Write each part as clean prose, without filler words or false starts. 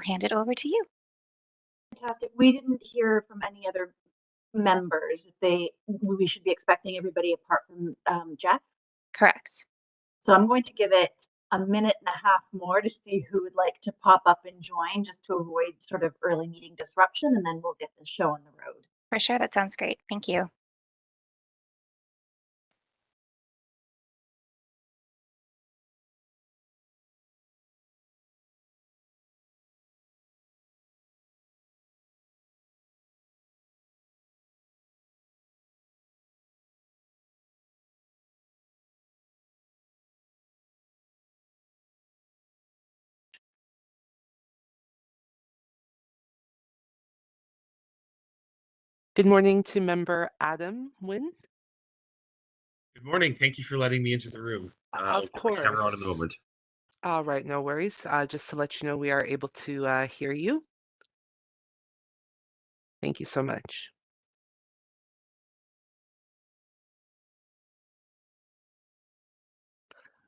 hand it over to you. Fantastic. We didn't hear from any other members. We should be expecting everybody apart from Jeff. Correct. So I'm going to give it a minute and a half more to see who would like to pop up and join, just to avoid sort of early meeting disruption, and then we'll get the show on the road. For sure, that sounds great. Thank you. Good morning to member Adam Wynn. Good morning. Thank you for letting me into the room. Of course. I'll put my camera on in the moment. All right, no worries. Just to let you know, we are able to hear you. Thank you so much.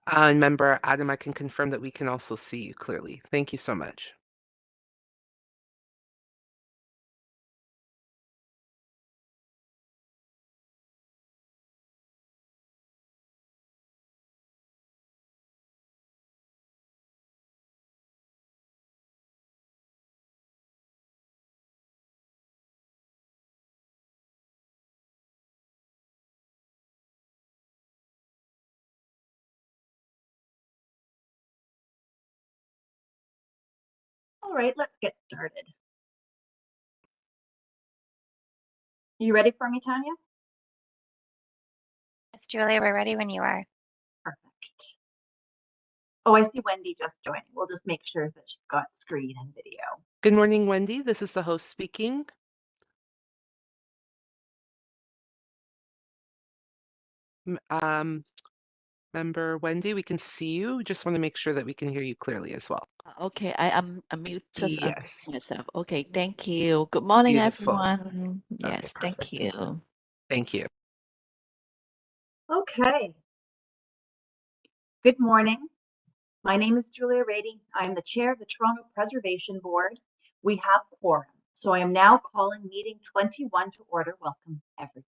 And member Adam, I can confirm that we can also see you clearly. Thank you so much. All right, let's get started. You ready for me, Tanya? Yes, Julia, we're ready when you are. Perfect. Oh, I see Wendy just joining. We'll just make sure that she's got screen and video. Good morning, Wendy. This is the host speaking. Member Wendy, we can see you. Just want to make sure that we can hear you clearly as well. Okay, I'm mute, just Yes. unmute myself. Okay, thank you. Good morning, Beautiful. everyone. Yes, Okay, thank perfect. you. Thank you. Okay. Good morning. My name is Julia Rady. I am the chair of the Toronto Preservation Board. We have quorum, so I am now calling meeting 21 to order. Welcome, everyone.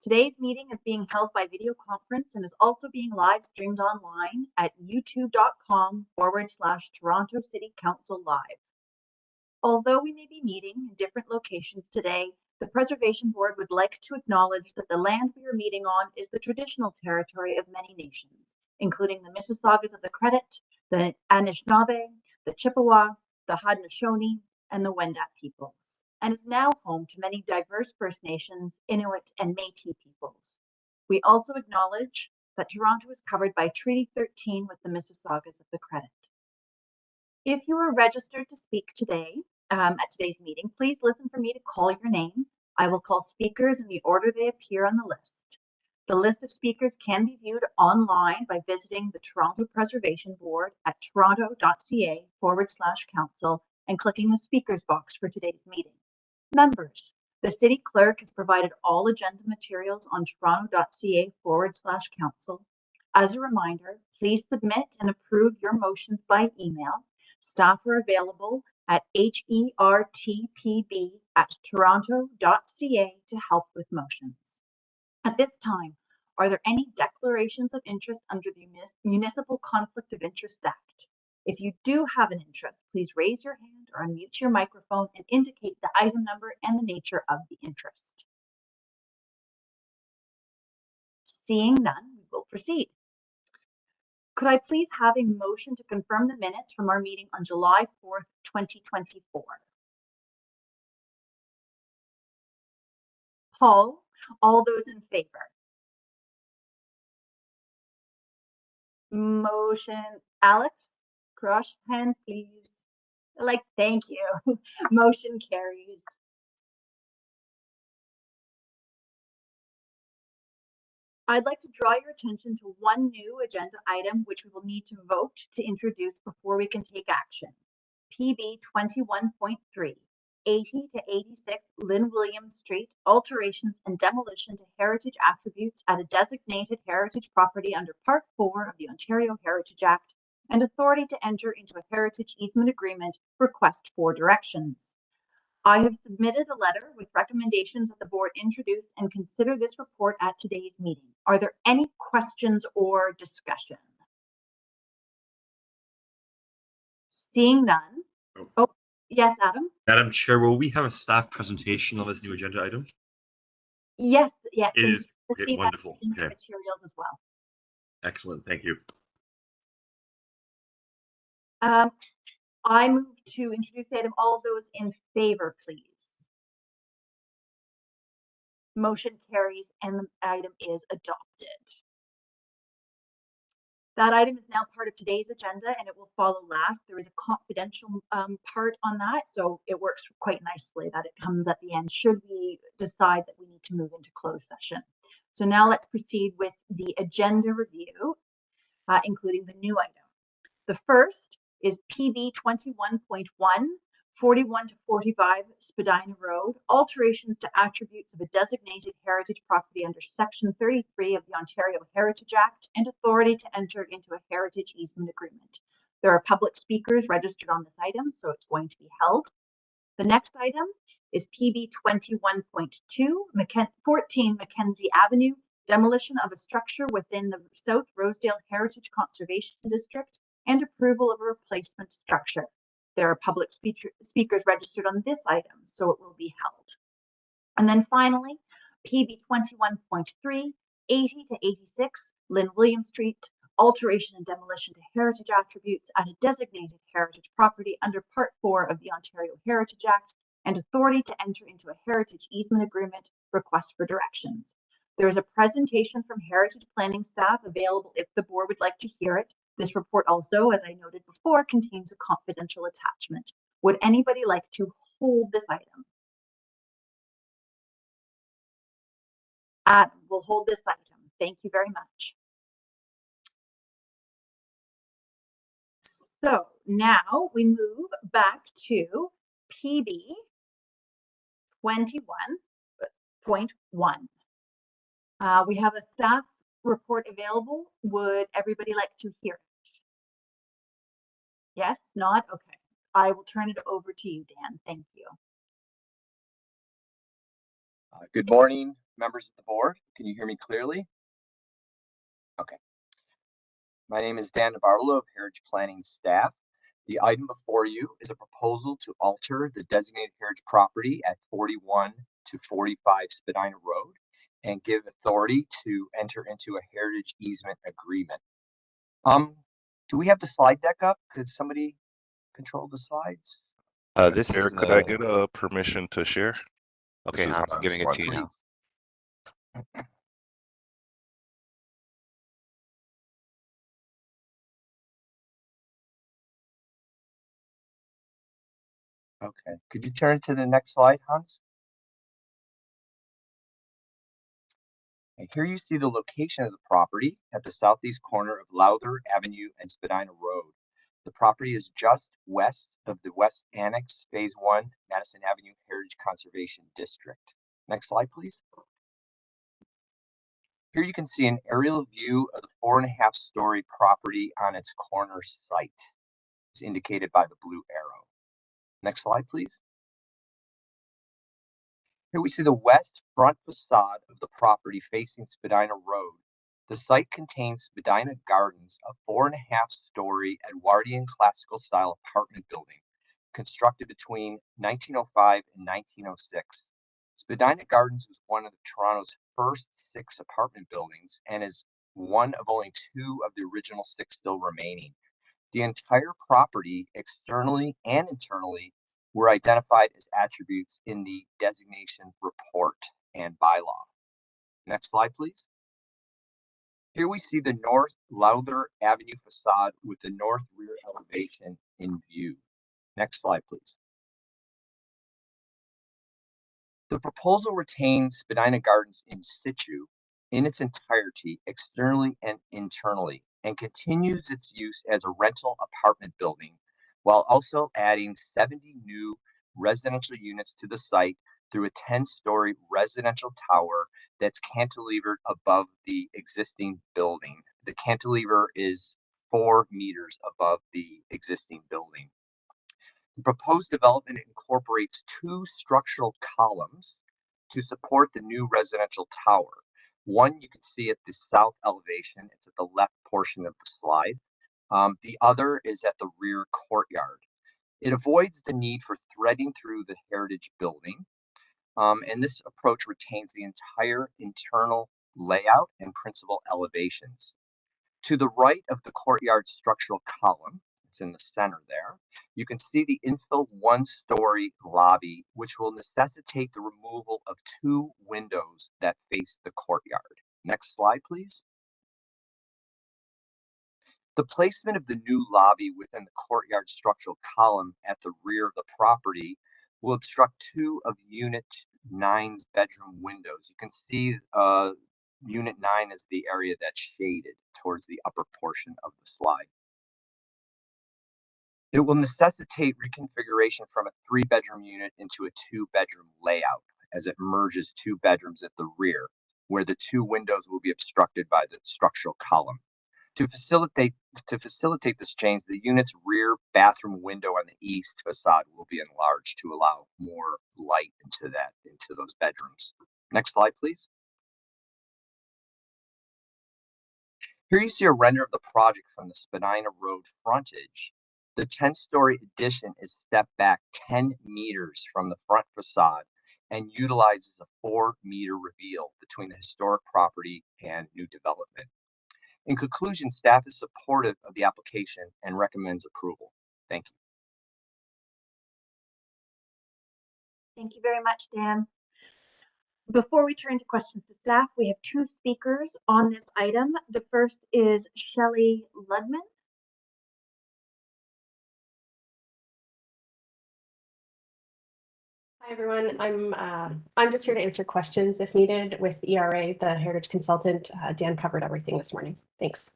Today's meeting is being held by video conference and is also being live streamed online at youtube.com/Toronto City Council Live. Although we may be meeting in different locations today, the Preservation Board would like to acknowledge that the land we are meeting on is the traditional territory of many nations, including the Mississaugas of the Credit, the Anishinaabe, the Chippewa, the Haudenosaunee, and the Wendat peoples, and is now home to many diverse First Nations, Inuit, and Métis peoples. We also acknowledge that Toronto is covered by Treaty 13 with the Mississaugas of the Credit. If you are registered to speak today, at today's meeting, please listen for me to call your name. I will call speakers in the order they appear on the list. The list of speakers can be viewed online by visiting the Toronto Preservation Board at toronto.ca/council and clicking the speakers box for today's meeting. Members, the City Clerk has provided all agenda materials on toronto.ca/council. As a reminder, please submit and approve your motions by email. Staff are available at hertpb@toronto.ca to help with motions. At this time, are there any declarations of interest under the Municipal Conflict of Interest Act? If you do have an interest, please raise your hand or unmute your microphone and indicate the item number and the nature of the interest. Seeing none, we will proceed. Could I please have a motion to confirm the minutes from our meeting on July 4th, 2024? Paul, all those in favor? Motion, Alex, cross hands, please. Thank you. Motion carries. I'd like to draw your attention to one new agenda item which we will need to vote to introduce before we can take action. PB 21.3, 80 to 86 Lynn Williams Street, alterations and demolition to heritage attributes at a designated heritage property under Part 4 of the Ontario Heritage Act, and authority to enter into a heritage easement agreement request for directions. I have submitted a letter with recommendations that the board introduce and consider this report at today's meeting. Are there any questions or discussion? Seeing none. Oh, yes, Adam? Madam Chair, will we have a staff presentation on this new agenda item? Yes. It And is okay, receive that wonderful. in the Okay, materials as well. excellent. Thank you. I move to introduce the item. All those in favor, please. Motion carries and the item is adopted. That item is now part of today's agenda and it will follow last. There is a confidential part on that, so it works quite nicely that it comes at the end should we decide that we need to move into closed session. So now let's proceed with the agenda review, including the new item. The first is PB 21.1, 41 to 45 Spadina Road, alterations to attributes of a designated heritage property under Section 33 of the Ontario Heritage Act and authority to enter into a heritage easement agreement. There are public speakers registered on this item, so it's going to be held. The next item is PB 21.2, 14 Mackenzie Avenue, demolition of a structure within the South Rosedale Heritage Conservation District and approval of a replacement structure. There are public speakers registered on this item, so it will be held. And then finally, PB 21.3, 80 to 86 Lynn William Street, alteration and demolition to heritage attributes at a designated heritage property under Part 4 of the Ontario Heritage Act and authority to enter into a heritage easement agreement request for directions. There is a presentation from heritage planning staff available if the board would like to hear it. This report also, as I noted before, contains a confidential attachment. Would anybody like to hold this item? Adam will hold this item. Thank you very much. So now we move back to PB 21.1. We have a staff report available. Would everybody like to hear it? Yes, not? Okay. I will turn it over to you, Dan. Thank you. Good morning, members of the board. Can you hear me clearly? Okay. My name is Dan Navarro of Heritage Planning staff. The item before you is a proposal to alter the designated heritage property at 41 to 45 Spadina Road and give authority to enter into a heritage easement agreement. Do we have the slide deck up? Could somebody control the slides? This Chair, is could I get a permission to share? okay. This is I'm giving it to you now. Please. Okay, could you turn to the next slide, Hans? And here you see the location of the property at the southeast corner of Lowther Avenue and Spadina Road. The property is just west of the West Annex Phase 1 Madison Avenue Heritage Conservation District. Next slide, please. Here you can see an aerial view of the 4.5-story property on its corner site. It's indicated by the blue arrow. Next slide, please. Here we see the west front facade of the property facing Spadina Road. The site contains Spadina Gardens, a 4.5-story Edwardian classical style apartment building constructed between 1905 and 1906. Spadina Gardens was one of Toronto's first 6 apartment buildings and is one of only 2 of the original 6 still remaining. The entire property, externally and internally, were identified as attributes in the designation report and bylaw. Next slide, please. Here we see the North Lowther Avenue facade with the north rear elevation in view. Next slide, please. The proposal retains Spadina Gardens in situ in its entirety, externally and internally, and continues its use as a rental apartment building, while also adding 70 new residential units to the site through a 10-story residential tower that's cantilevered above the existing building. The cantilever is 4 meters above the existing building. The proposed development incorporates 2 structural columns to support the new residential tower. One you can see at the south elevation, it's at the left portion of the slide. The other is at the rear courtyard. It avoids the need for threading through the heritage building, and this approach retains the entire internal layout and principal elevations. To the right of the courtyard structural column, it's in the center there, you can see the infill 1-story lobby, which will necessitate the removal of 2 windows that face the courtyard. Next slide, please. The placement of the new lobby within the courtyard structural column at the rear of the property will obstruct 2 of Unit 9's bedroom windows. You can see Unit 9 is the area that's shaded towards the upper portion of the slide. It will necessitate reconfiguration from a 3-bedroom unit into a 2-bedroom layout as it merges 2 bedrooms at the rear, where the 2 windows will be obstructed by the structural column. To facilitate this change, the unit's rear bathroom window on the east facade will be enlarged to allow more light into those bedrooms. Next slide, please. Here you see a render of the project from the Spadina Road frontage. The 10-story addition is stepped back 10 meters from the front facade and utilizes a 4-meter reveal between the historic property and new development. In conclusion, staff is supportive of the application and recommends approval. Thank you. Thank you very much, Dan. Before we turn to questions to staff, we have 2 speakers on this item. The first is Shelley Ludman. Hi everyone, I'm just here to answer questions if needed with ERA, the Heritage Consultant. Dan covered everything this morning. Thanks.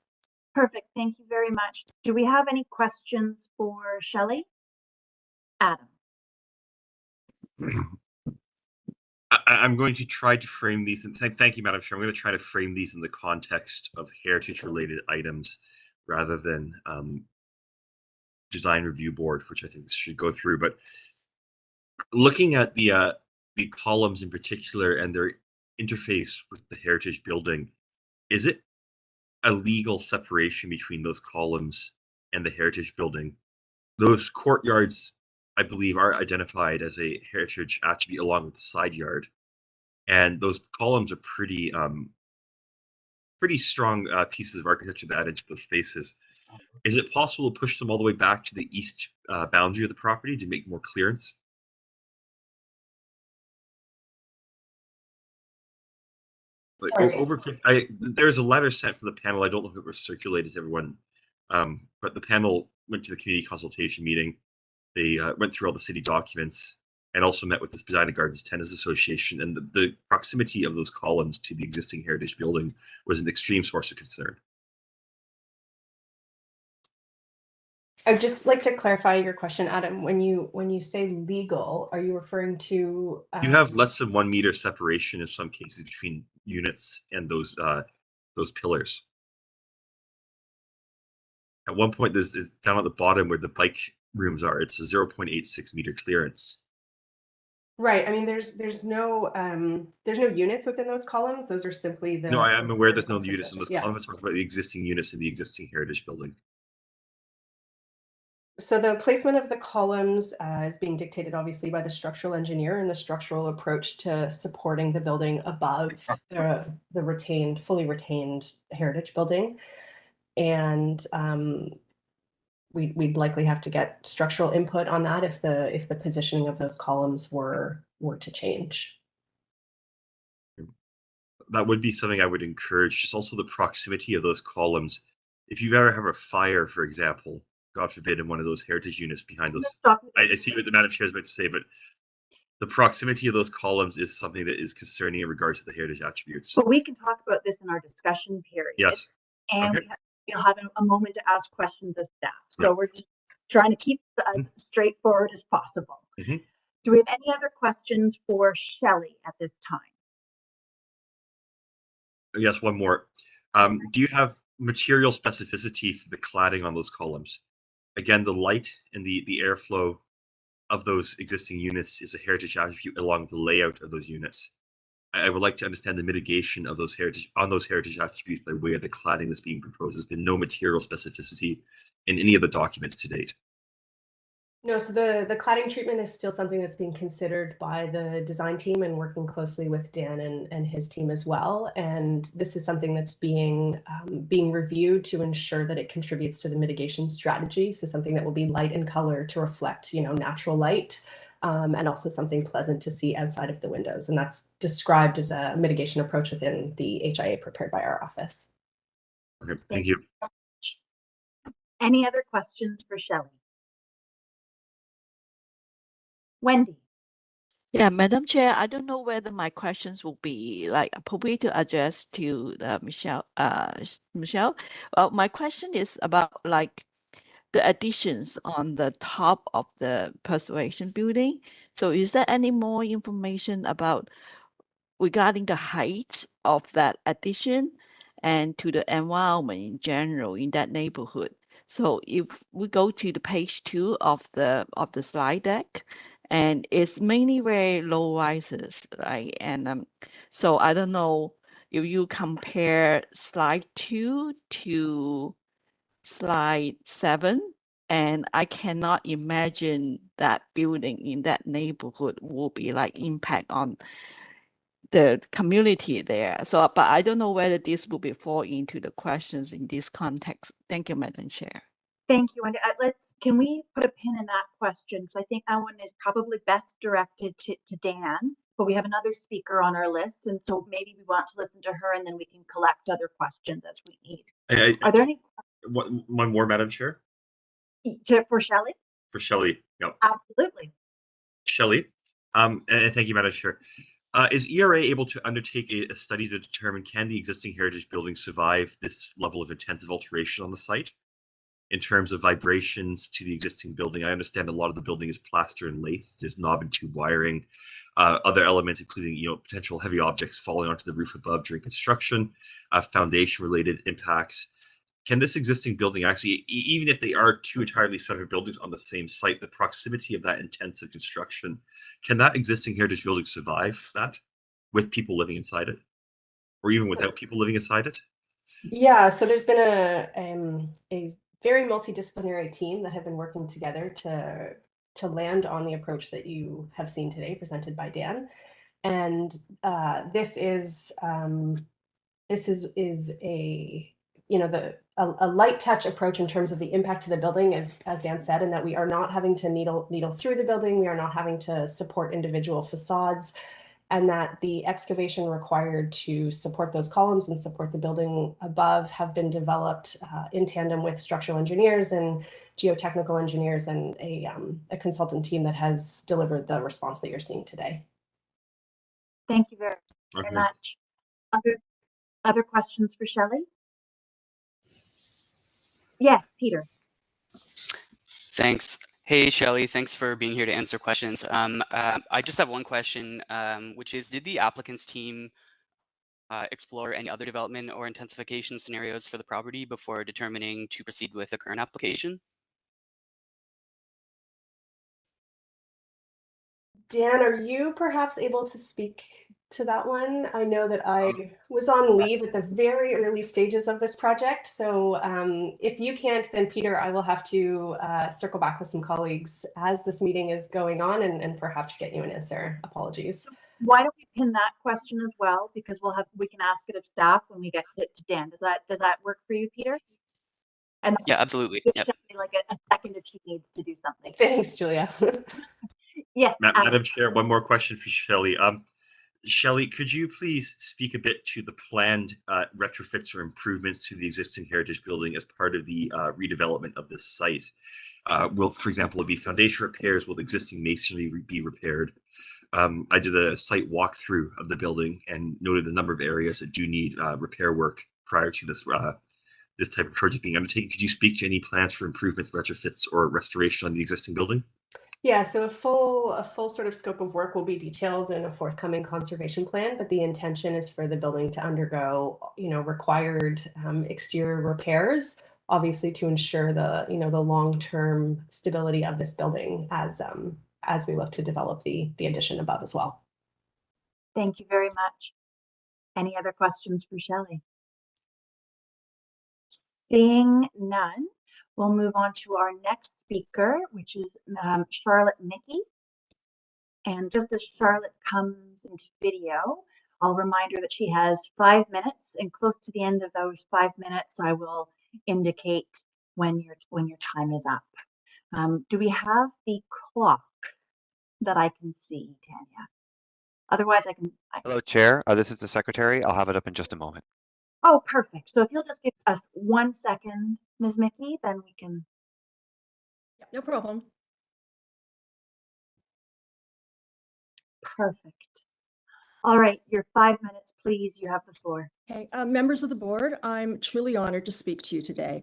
Perfect, thank you very much. Do we have any questions for Shelley? Adam. I'm going to try to frame these, and thank you, Madam Chair. I'm going to try to frame these in the context of heritage-related items rather than design review board, which I think this should go through. But looking at the columns in particular and their interface with the heritage building, is it a legal separation between those columns and the heritage building? Those courtyards, I believe, are identified as a heritage attribute along with the side yard, and those columns are pretty strong pieces of architecture that add into those spaces. Is it possible to push them all the way back to the east boundary of the property to make more clearance? Like over 50, there's a letter sent from the panel. I don't know if it was circulated to everyone, but the panel went to the community consultation meeting. They went through all the city documents and also met with the Spadina Gardens Tenants Association. And the proximity of those columns to the existing heritage building was an extreme source of concern. I'd just like to clarify your question, Adam. When you say legal, are you referring to? You have less than 1 meter separation in some cases between units and those pillars. At one point, this is down at the bottom where the bike rooms are. It's a 0.86 meter clearance. Right. I mean, there's no units within those columns. Those are simply the. No, I am aware there's no units in those yeah. columns. Talk about the existing units in the existing heritage building. So the placement of the columns is being dictated obviously by the structural engineer and the structural approach to supporting the building above the fully retained heritage building. And we'd likely have to get structural input on that if the positioning of those columns were to change. That would be something I would encourage. Just also the proximity of those columns. If you ever have a fire, for example, God forbid, in one of those heritage units behind those. I see what the Madam Chair is about to say, but the proximity of those columns is something that is concerning in regards to the heritage attributes. But we can talk about this in our discussion period. Yes. And okay. you'll have a moment to ask questions of staff. So we're just trying to keep as straightforward as possible. Mm-hmm. Do we have any other questions for Shelley at this time? Yes, one more. Do you have material specificity for the cladding on those columns. Again, the light and the airflow of those existing units is a heritage attribute along with the layout of those units. I would like to understand the mitigation of those heritage attributes by way of the cladding that's being proposed. There's been no material specificity in any of the documents to date. No, so the cladding treatment is still something that's being considered by the design team and working closely with Dan and his team as well. And this is something that's being reviewed to ensure that it contributes to the mitigation strategy. So something that will be light in color to reflect, natural light, and also something pleasant to see outside of the windows. And that's described as a mitigation approach within the HIA prepared by our office. Okay, thank you. Any other questions for Shelley? Wendy. Yeah, Madam Chair, I don't know whether my questions will be appropriate to address to Michelle. Michelle, my question is about the additions on the top of the preservation building. So is there any more information about regarding the height of that addition and to the environment in general in that neighborhood? So if we go to the page 2 of the slide deck, and it's mainly very low rises, right? And so I don't know if you compare slide 2 to slide 7, and I cannot imagine that building in that neighborhood will be impact on the community there. So, but I don't know whether this will be fall into the questions in this context. Thank you, Madam Chair. Thank you, Wendy. Can we put a pin in that question? Because I think that one is probably best directed to Dan, but we have another speaker on our list. And so maybe we want to listen to her and then we can collect other questions as we need. Are there any? One more, Madam Chair? For Shelley? For Shelley, yep. Absolutely. Shelley, and thank you, Madam Chair. Is ERA able to undertake a study to determine can the existing heritage building survive this level of intensive alteration on the site? In terms of vibrations to the existing building, I understand a lot of the building is plaster and lath. There's knob and tube wiring, other elements, including potential heavy objects falling onto the roof above during construction, foundation-related impacts. Can this existing building actually, even if they are two entirely separate buildings on the same site, the proximity of that intensive construction, can that existing heritage building survive that with people living inside it, or even without people living inside it? Yeah, so there's been a very multidisciplinary team that have been working together to land on the approach that you have seen today presented by Dan. And this is a light touch approach in terms of the impact to the building, as Dan said, and that we are not having to needle through the building. We are not having to support individual facades, and that the excavation required to support those columns and support the building above have been developed in tandem with structural engineers and geotechnical engineers and a consultant team that has delivered the response that you're seeing today. Thank you very much. Other questions for Shelley? Yes, Peter. Thanks. Hey, Shelley, thanks for being here to answer questions. I just have one question, which is, did the applicants team explore any other development or intensification scenarios for the property before determining to proceed with the current application? Dan, are you perhaps able to speak to that one? I know that I was on leave at the very early stages of this project. So if you can't, then Peter, I will have to circle back with some colleagues as this meeting is going on and perhaps get you an answer. Apologies. Why don't we pin that question as well? Because we can ask it of staff when we get to Dan. Does that work for you, Peter? And yeah, absolutely. Yep. Like a second if she needs to do something. Thanks, Julia. Yes. Madam Chair, one more question for Shelley. Shelley, could you please speak a bit to the planned retrofits or improvements to the existing heritage building as part of the redevelopment of this site? Will, for example, it be foundation repairs? Will the existing masonry be repaired? I did a site walkthrough of the building and noted the number of areas that do need repair work prior to this type of project being undertaken. Could you speak to any plans for improvements, retrofits, or restoration on the existing building? Yeah, so a full sort of scope of work will be detailed in a forthcoming conservation plan, but the intention is for the building to undergo, required exterior repairs, obviously to ensure the long-term stability of this building as we look to develop the addition above as well. Thank you very much. Any other questions for Shelley? Seeing none, we'll move on to our next speaker, which is Charlotte Mickey. And just as Charlotte comes into video, I'll remind her that she has 5 minutes, and close to the end of those 5 minutes, I will indicate when your time is up. Do we have the clock that I can see, Tanya? Otherwise, I can. Hello, Chair. This is the Secretary. I'll have it up in just a moment. Oh, perfect. So if you'll just give us 1 second, Ms. Mickey, then we can. Yeah, no problem. Perfect. All right, your 5 minutes, please. You have the floor. Okay, members of the board, I'm truly honored to speak to you today.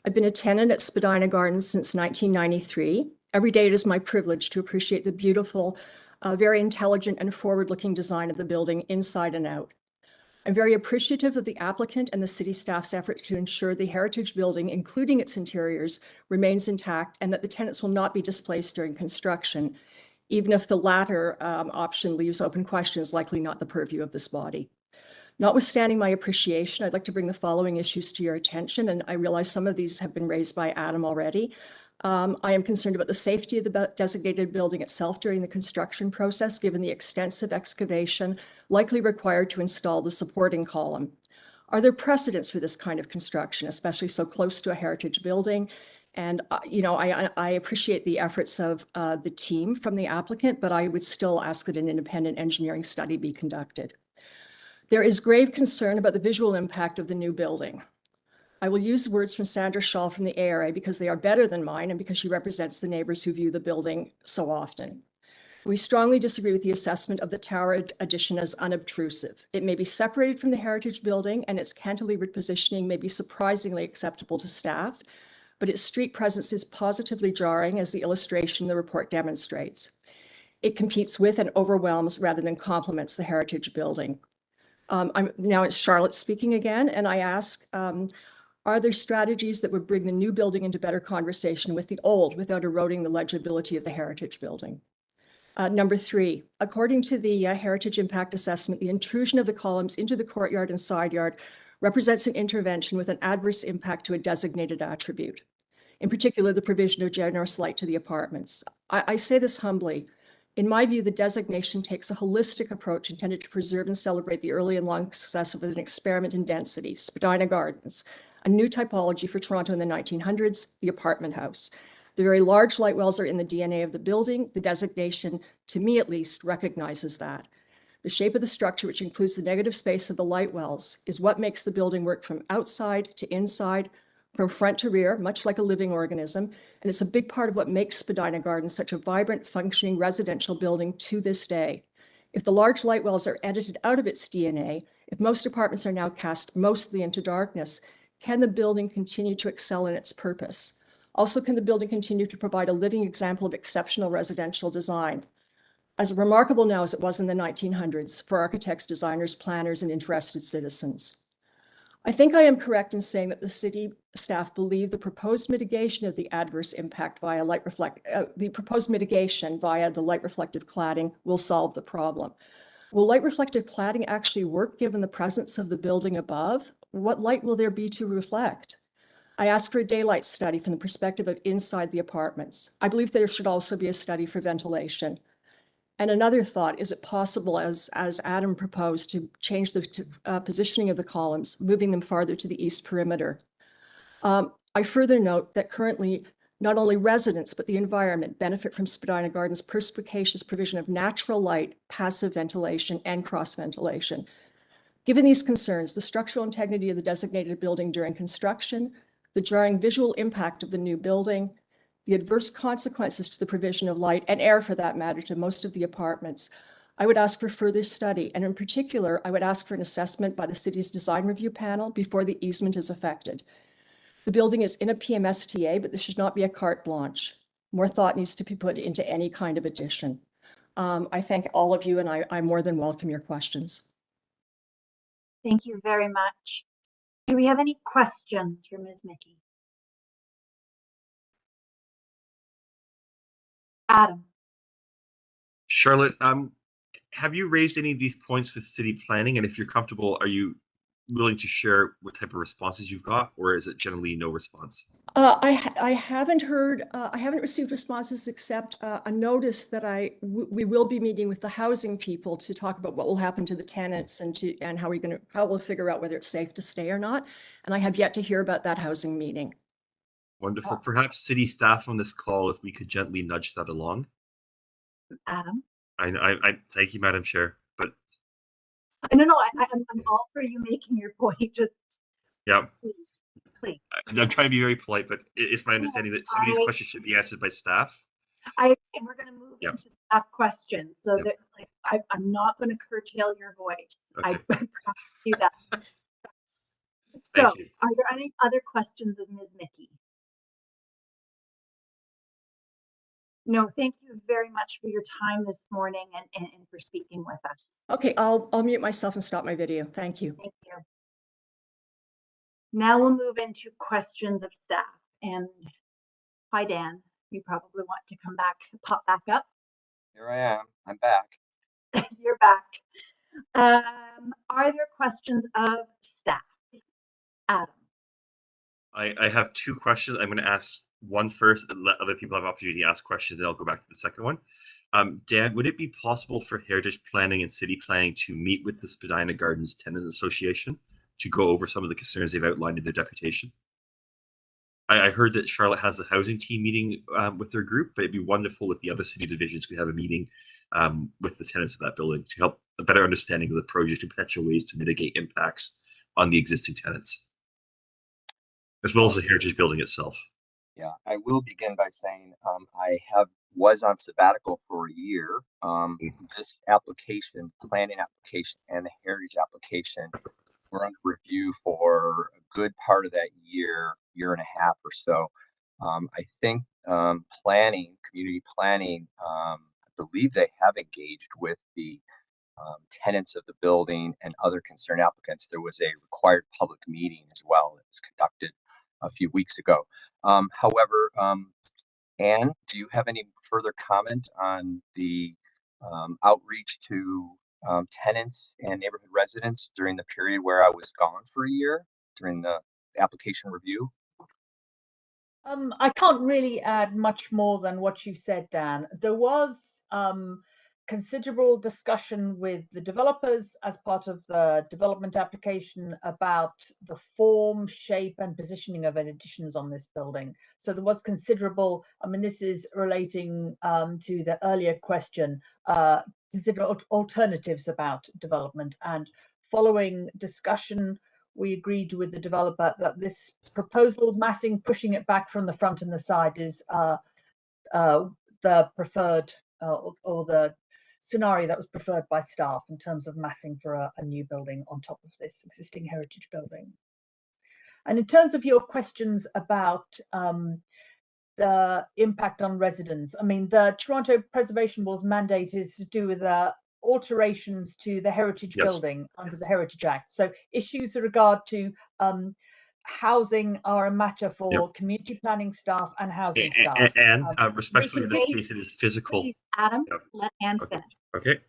I've been a tenant at Spadina Gardens since 1993. Every day it is my privilege to appreciate the beautiful, very intelligent and forward-looking design of the building inside and out. I'm very appreciative of the applicant and the city staff's efforts to ensure the heritage building, including its interiors, remains intact and that the tenants will not be displaced during construction, even if the latter option leaves open questions likely not the purview of this body. Notwithstanding my appreciation, I'd like to bring the following issues to your attention, and I realize some of these have been raised by Adam already. I am concerned about the safety of the designated building itself during the construction process, given the extensive excavation likely required to install the supporting column. Are there precedents for this kind of construction, especially so close to a heritage building? And, I appreciate the efforts of the team from the applicant, but I would still ask that an independent engineering study be conducted. There is grave concern about the visual impact of the new building. I will use words from Sandra Shaw from the ARA because they are better than mine and because she represents the neighbors who view the building so often. We strongly disagree with the assessment of the tower addition as unobtrusive. It may be separated from the heritage building and its cantilevered positioning may be surprisingly acceptable to staff, but its street presence is positively jarring, as the illustration in the report demonstrates. It competes with and overwhelms rather than complements the heritage building. Now it's Charlotte speaking again, and I ask, are there strategies that would bring the new building into better conversation with the old without eroding the legibility of the heritage building? Number 3, according to the Heritage Impact Assessment, the intrusion of the columns into the courtyard and side yard represents an intervention with an adverse impact to a designated attribute, in particular, the provision of generous light to the apartments. I say this humbly. In my view, the designation takes a holistic approach intended to preserve and celebrate the early and long success of an experiment in density, Spadina Gardens, a new typology for Toronto in the 1900s, the apartment house. The very large light wells are in the DNA of the building. The designation, to me at least, recognizes that. The shape of the structure, which includes the negative space of the light wells, is what makes the building work from outside to inside, from front to rear, much like a living organism, and it's a big part of what makes Spadina Gardens such a vibrant, functioning residential building to this day. If the large light wells are edited out of its DNA, if most apartments are now cast mostly into darkness, can the building continue to excel in its purpose? Also, can the building continue to provide a living example of exceptional residential design? As remarkable now as it was in the 1900s for architects, designers, planners, and interested citizens. I think I am correct in saying that the city staff believe the proposed mitigation of the adverse impact via the light reflective cladding will solve the problem. Will light reflective cladding actually work given the presence of the building above? What light will there be to reflect? I asked for a daylight study from the perspective of inside the apartments. I believe there should also be a study for ventilation. And another thought, is it possible, as Adam proposed, to change the positioning of the columns, moving them farther to the east perimeter? I further note that currently, not only residents, but the environment benefit from Spadina Gardens' perspicacious provision of natural light, passive ventilation, and cross ventilation. Given these concerns, the structural integrity of the designated building during construction, the jarring visual impact of the new building, the adverse consequences to the provision of light and air, for that matter, to most of the apartments, I would ask for further study. And in particular, I would ask for an assessment by the city's design review panel before the easement is affected. The building is in a PMSTA, but this should not be a carte blanche. More thought needs to be put into any kind of addition. I thank all of you, and I more than welcome your questions. Thank you very much. Do we have any questions for Ms. Mickey? Adam? Charlotte, have you raised any of these points with city planning? And if you're comfortable, are you willing to share what type of responses you've got, or is it generally no response? I haven't heard, I haven't received responses except a notice that we will be meeting with the housing people to talk about what will happen to the tenants and how we'll figure out whether it's safe to stay or not. And I have yet to hear about that housing meeting. Wonderful. Perhaps city staff on this call, if we could gently nudge that along. Adam? I thank you, Madam Chair, but No, I'm all for you making your point. Just yeah, please. I'm trying to be very polite, but it's my understanding that some of these questions should be answered by staff. And we're going to move Yep. into staff questions, so Yep. that I'm not going to curtail your voice. Okay. I promise you that. So, Thank you. are there any other questions of Ms. Mickey? No, thank you very much for your time this morning and for speaking with us. Okay, I'll mute myself and stop my video. Thank you. Thank you. Now we'll move into questions of staff. And hi, Dan. You probably want to come back, pop back up. Here I am. I'm back. You're back. Are there questions of staff? Adam. I have two questions. I'm going to ask one first and let other people have opportunity to ask questions, then I'll go back to the second one. Dan, would it be possible for Heritage Planning and City Planning to meet with the Spadina Gardens Tenants Association to go over some of the concerns they've outlined in their deputation? I heard that Charlotte has the housing team meeting with their group, but it'd be wonderful if the other city divisions could have a meeting with the tenants of that building to help a better understanding of the project and potential ways to mitigate impacts on the existing tenants, as well as the heritage building itself. Yeah, I will begin by saying I was on sabbatical for a year. This application, planning application, and the heritage application were under review for a good part of that year and a half or so. I think community planning, I believe they have engaged with the tenants of the building and other concerned applicants. There was a required public meeting as well that was conducted a few weeks ago. However, Anne, do you have any further comment on the outreach to tenants and neighborhood residents during the period where I was gone for a year during the application review? I can't really add much more than what you said, Dan. There was considerable discussion with the developers as part of the development application about the form, shape, and positioning of any additions on this building. So there was considerable, I mean, this is relating to the earlier question, consider alternatives about development. And following discussion, we agreed with the developer that this proposal, massing, pushing it back from the front and the side, is the preferred or the scenario that was preferred by staff in terms of massing for a new building on top of this existing heritage building. And in terms of your questions about the impact on residents, I mean, the Toronto Preservation Board's mandate is to do with alterations to the heritage building under the Heritage Act. So issues with regard to housing are a matter for community planning staff and housing staff. And respectfully, in this case, it is physical. Please, Adam, let Anne finish. Okay.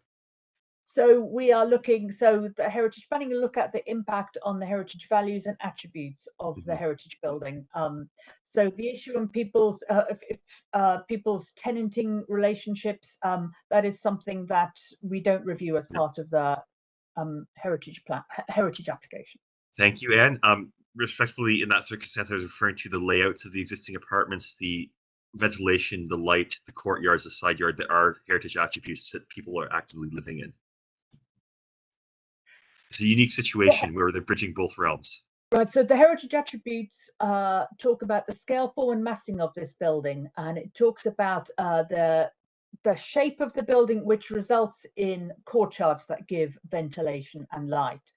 So we are looking, so the heritage planning will look at the impact on the heritage values and attributes of the heritage building. So the issue on people's people's tenanting relationships, that is something that we don't review as part of the heritage application. Thank you, Anne. Respectfully, in that circumstance, I was referring to the layouts of the existing apartments, the ventilation, the light, the courtyards, the side yard, that are heritage attributes that people are actively living in. It's a unique situation where they're bridging both realms. Right, so the heritage attributes talk about the scale, form, and massing of this building, and it talks about the shape of the building, which results in courtyards that give ventilation and light.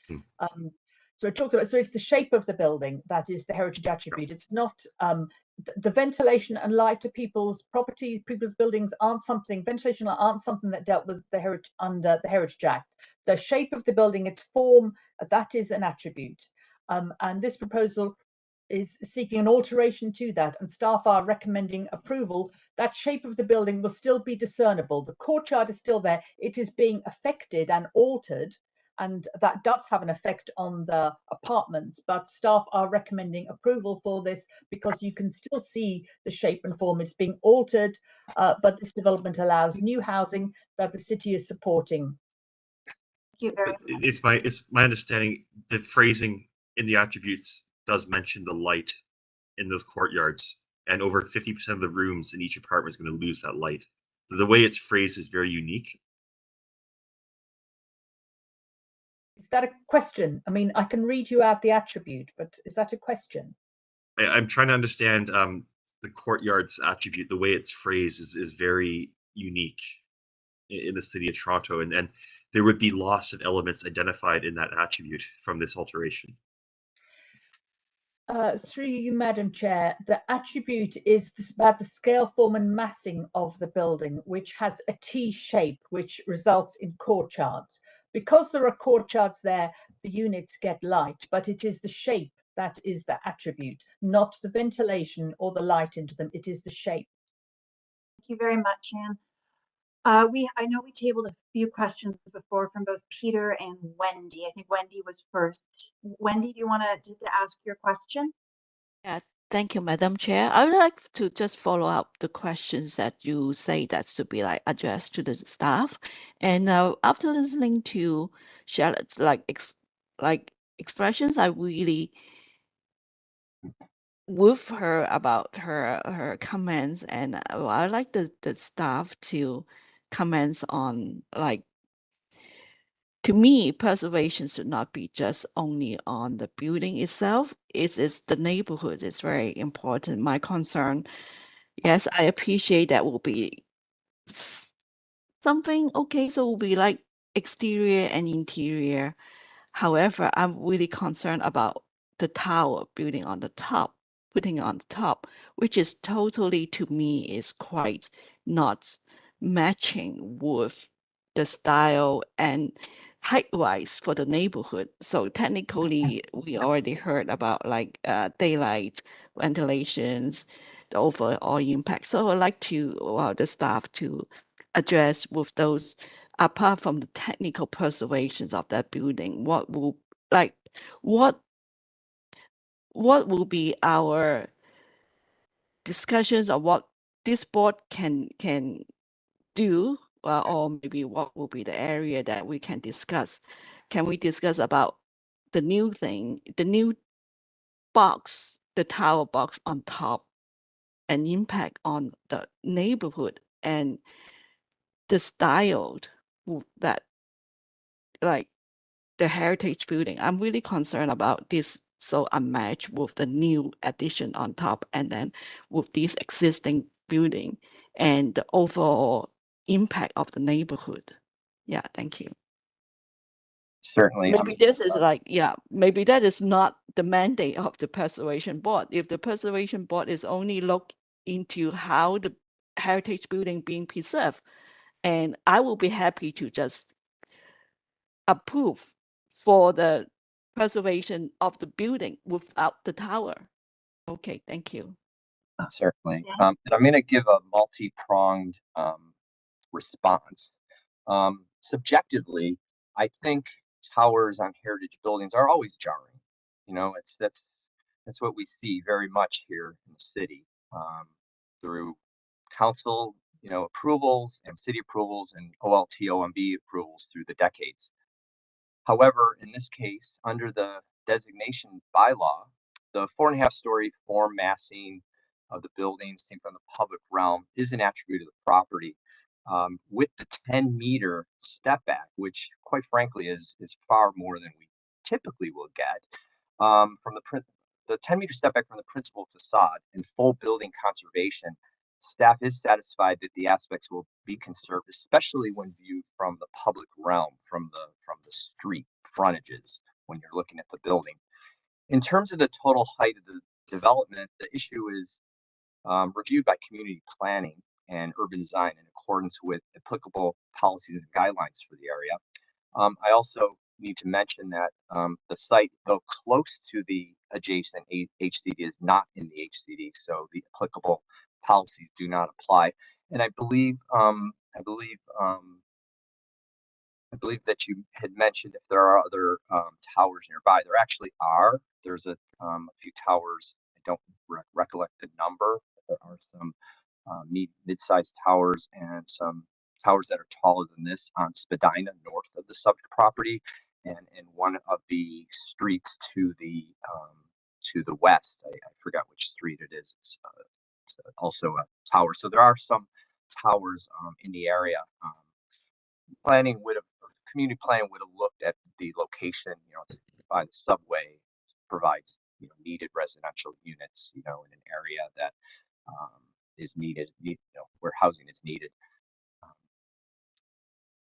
So it talks about, so it's the shape of the building that is the heritage attribute. It's not the ventilation and light to people's properties, people's buildings aren't something, ventilation aren't something that dealt with the heritage under the Heritage Act. The shape of the building, its form, that is an attribute. And this proposal is seeking an alteration to that, and staff are recommending approval. That shape of the building will still be discernible. The courtyard is still there. It is being affected and altered, and that does have an effect on the apartments, but staff are recommending approval for this because you can still see the shape and form. It's being altered, but this development allows new housing that the city is supporting. Thank you very much. It's my understanding the phrasing in the attributes does mention the light in those courtyards, and over 50% of the rooms in each apartment is going to lose that light. The way it's phrased is very unique. Is that a question? I mean, I can read you out the attribute, but is that a question? I'm trying to understand the courtyards attribute. The way it's phrased is very unique in the city of Toronto, and there would be loss of elements identified in that attribute from this alteration. Through you, Madam Chair, the attribute is about the scale, form and massing of the building, which has a T shape, which results in courtyards. Because there are courtyards there, the units get light, but it is the shape that is the attribute, not the ventilation or the light into them. It is the shape. Thank you very much, Anne. I know we tabled a few questions before from both Peter and Wendy. I think Wendy was first. Wendy, do you want to ask your question? Yeah, thank you, Madam Chair. I would like to just follow up the questions that you say that's to be like addressed to the staff. And after listening to Charlotte's expressions, I really with her about her comments, and I like the staff to comments on like, to me, preservation should not be just only on the building itself. It's the neighborhood is very important. My concern, yes, I appreciate that will be something okay, so it will be like exterior and interior. However, I'm really concerned about the tower building on the top, putting on the top, which is totally, to me, is quite not matching with the style and height-wise for the neighborhood. So technically, we already heard about like daylight, ventilations, the overall impact. So I'd like to the staff to address with those, apart from the technical preservations of that building, what will like what will be our discussions of what this board can do, or maybe what will be the area that we can discuss? Can we discuss about the new thing, the new box, the tower box on top, and impact on the neighborhood and the style that like the heritage building? I'm really concerned about this, so unmatched with the new addition on top, and then with this existing building and the overall impact of the neighborhood. Yeah, thank you. Certainly. Maybe this is like, yeah, maybe that is not the mandate of the preservation board. If the preservation board is only look into how the heritage building being preserved, and I will be happy to just approve for the preservation of the building without the tower. Okay, thank you. Certainly. And I'm going to give a multi-pronged response. Subjectively, I think towers on heritage buildings are always jarring. You know, that's what we see very much here in the city, through council, approvals and city approvals and OLT, OMB approvals through the decades. However, in this case, under the designation bylaw, the 4.5-story form massing of the building seen from the public realm is an attribute of the property, with the 10-meter step back, which quite frankly is far more than we typically will get, from the 10-meter step back from the principal facade and full building conservation. Staff is satisfied that the aspects will be conserved, especially when viewed from the public realm, from the street frontages. when you're looking at the building. In terms of the total height of the development, the issue is reviewed by community planning and urban design in accordance with applicable policies and guidelines for the area. I also need to mention that the site, though close to the adjacent HCD, is not in the HCD, so the applicable policies do not apply. And I believe that you had mentioned if there are other towers nearby. There actually are. There's a few towers. I don't recollect the number. But there are some mid-sized towers and some towers that are taller than this on Spadina, north of the subject property, and in one of the streets to the west. I forgot which street it is. It's also a tower. So there are some towers in the area. Community planning would have looked at the location, it's by the subway, provides, needed residential units, in an area that is needed, where housing is needed.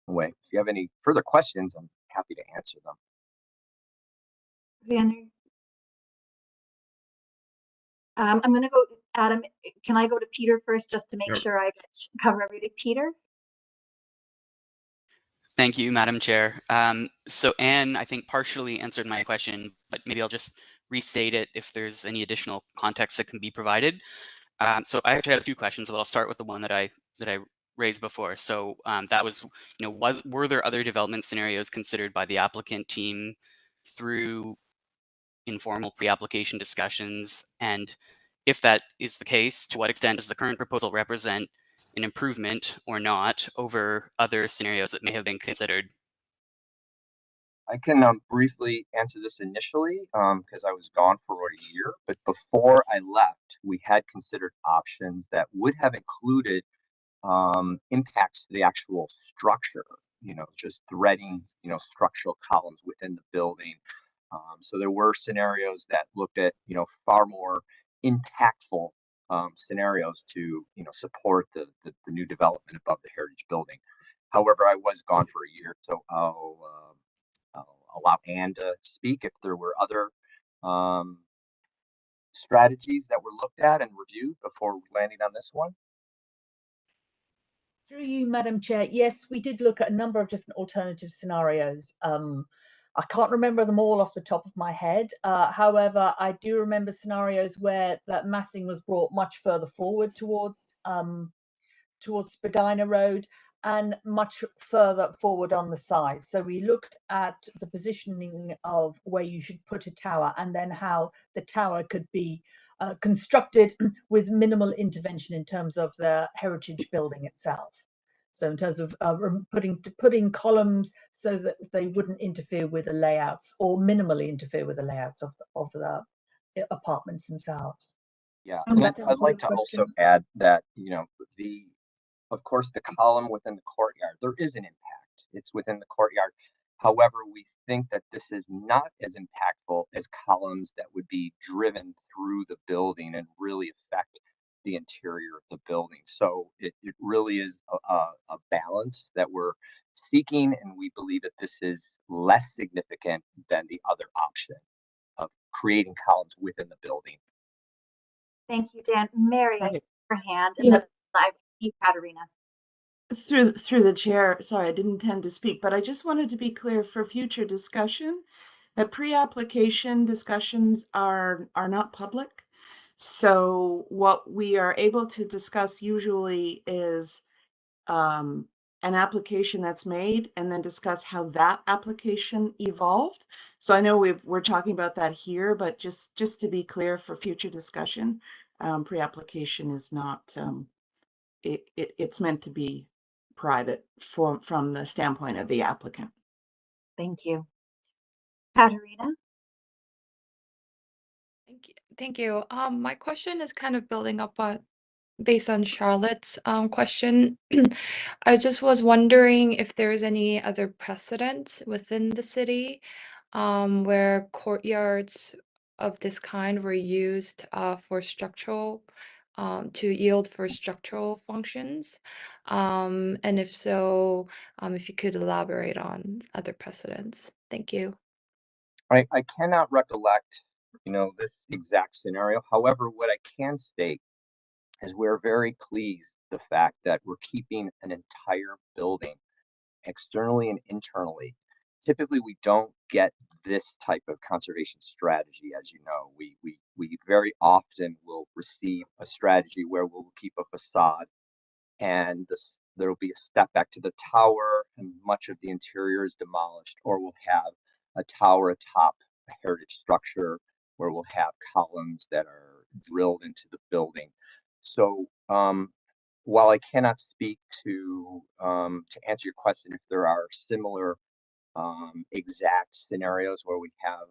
Anyway, if you have any further questions, I'm happy to answer them. I'm going to go, Adam, can I go to Peter first just to make sure I cover everything? Peter? Thank you, Madam Chair. So Anne, I think, partially answered my question, but maybe I'll just restate it if there's any additional context that can be provided. So I actually have two questions, but I'll start with the one that I raised before. So that was, were there other development scenarios considered by the applicant team through informal pre-application discussions? And if that is the case, to what extent does the current proposal represent an improvement or not over other scenarios that may have been considered? I can briefly answer this initially because I was gone for about a year, but before I left, we had considered options that would have included impacts to the actual structure, just threading, structural columns within the building. So there were scenarios that looked at, far more impactful scenarios to, support the new development above the heritage building. However, I was gone for a year, so I'll allow Anne to speak if there were other strategies that were looked at and reviewed before landing on this one. Through you, Madam Chair, yes, we did look at a number of different alternative scenarios. I can't remember them all off the top of my head. However, I do remember scenarios where that massing was brought much further forward towards Spadina Road and much further forward on the side. So we looked at the positioning of where you should put a tower and then how the tower could be constructed with minimal intervention in terms of the heritage building itself. So in terms of putting columns so that they wouldn't interfere with the layouts or minimally interfere with the layouts of the apartments themselves. Yeah, and I'd like to also add that, of course, the column within the courtyard, there is an impact. It's within the courtyard. However, we think that this is not as impactful as columns that would be driven through the building and really affect the interior of the building. So it really is a balance that we're seeking, and we believe that this is less significant than the other option of creating columns within the building. Thank you, Dan. Mary, I see your hand, and Yeah. then I see Katerina. Through the chair, sorry, I didn't intend to speak, but I just wanted to be clear for future discussion that pre-application discussions are not public. So what we are able to discuss usually is an application that's made and then discuss how that application evolved. So I know we're talking about that here, but just to be clear for future discussion, pre-application is not, it's meant to be private from the standpoint of the applicant. Thank you. Katerina? Thank you. My question is kind of building up on based on Charlotte's question. I just was wondering if there's any other precedents within the city where courtyards of this kind were used for structural to yield for structural functions. And if so, if you could elaborate on other precedents. Thank you. I cannot recollect, this exact scenario. However, what I can state is we're very pleased the fact that we're keeping an entire building externally and internally. Typically, we don't get this type of conservation strategy, as you know. We very often will receive a strategy where we'll keep a facade and there will be a step back to the tower and much of the interior is demolished, or we'll have a tower atop a heritage structure where we'll have columns that are drilled into the building. So while I cannot speak to answer your question if there are similar exact scenarios where we have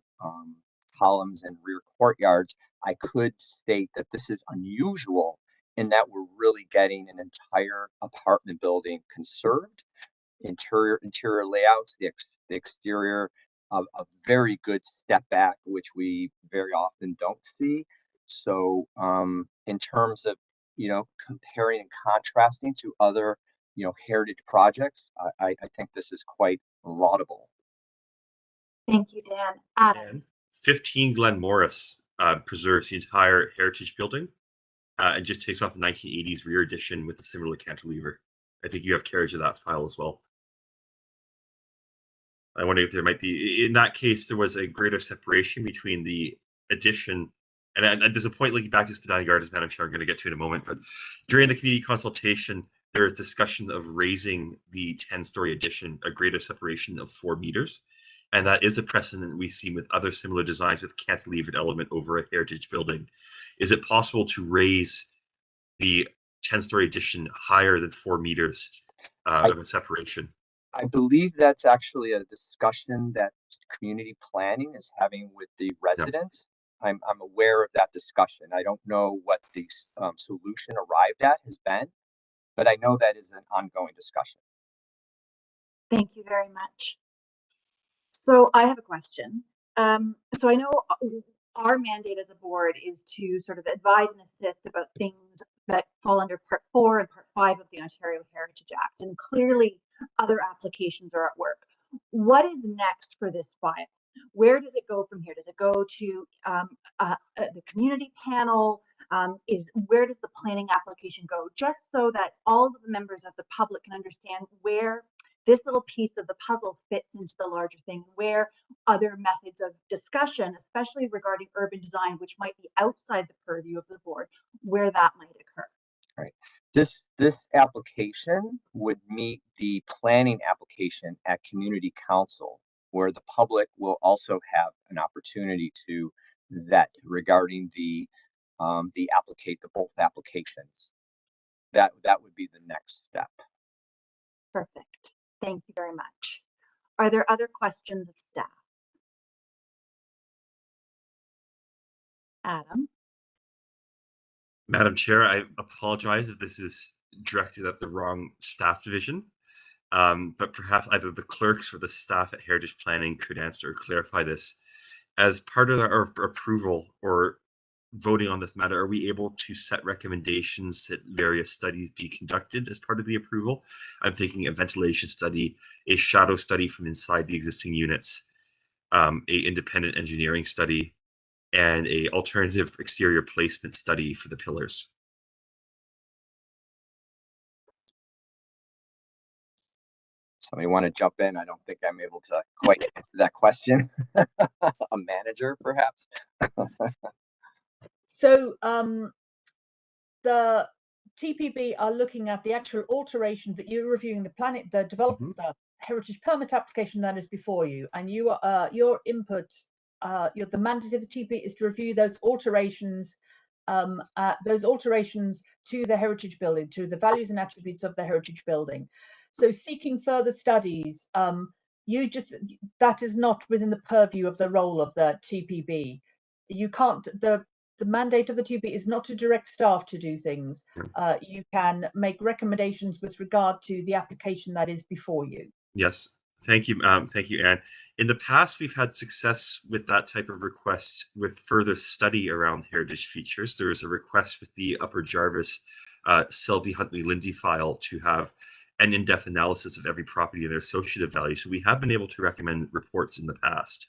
columns and rear courtyards, I could state that this is unusual in that we're really getting an entire apartment building conserved, interior layouts, the exterior of a very good step back, which we very often don't see. So in terms of comparing and contrasting to other heritage projects, I think this is quite laudable. Thank you, Dan. Adam. And 15 Glen Morris preserves the entire heritage building and just takes off the 1980s rear addition with a similar cantilever. I think you have carriage of that file as well. I wonder if there might be, in that case, there was a greater separation between the addition, and there's a point looking back to Spadina Gardens, Madam Chair, I'm going to get to in a moment, but during the community consultation, there is discussion of raising the 10-story addition a greater separation of 4 meters. And that is a precedent we've seen with other similar designs with cantilevered element over a heritage building. Is it possible to raise the 10-story addition higher than 4 meters of a separation? I believe that's actually a discussion that community planning is having with the residents. Yep. I'm aware of that discussion. I don't know what the solution arrived at has been, but I know that is an ongoing discussion. Thank you very much. So I have a question. So I know our mandate as a board is to sort of advise and assist about things that fall under Part 4 and Part 5 of the Ontario Heritage Act, and clearly other applications are at work. What is next for this file? Where does it go from here? Does it go to the community panel? Where does the planning application go? Just so that all of the members of the public can understand where this little piece of the puzzle fits into the larger thing, where other methods of discussion, especially regarding urban design, which might be outside the purview of the board, where that might occur. Right. This application would meet the planning application at community council, where the public will also have an opportunity to vet regarding the both applications. That would be the next step. Perfect. Thank you very much. Are there other questions of staff? Adam? Madam Chair, I apologize if this is directed at the wrong staff division, but perhaps either the clerks or the staff at Heritage Planning could answer or clarify this. As part of our approval or voting on this matter, are we able to set recommendations that various studies be conducted as part of the approval? I'm thinking a ventilation study, a shadow study from inside the existing units, a independent engineering study, and a alternative exterior placement study for the pillars. Somebody want to jump in? I don't think I'm able to quite answer that question. A manager, perhaps. So the TPB are looking at the actual alteration that you're reviewing the heritage permit application that is before you, and your input, the mandate of the TPB is to review those alterations to the heritage building, to the values and attributes of the heritage building. So seeking further studies, that is not within the purview of the role of the TPB. You can't, the mandate of the TPB is not to direct staff to do things. You can make recommendations with regard to the application that is before you. Yes, thank you, Anne. In the past, we've had success with that type of request with further study around heritage features. There was a request with the Upper Jarvis Selby Huntley Lindsay file to have an in-depth analysis of every property and their associative value. So we have been able to recommend reports in the past.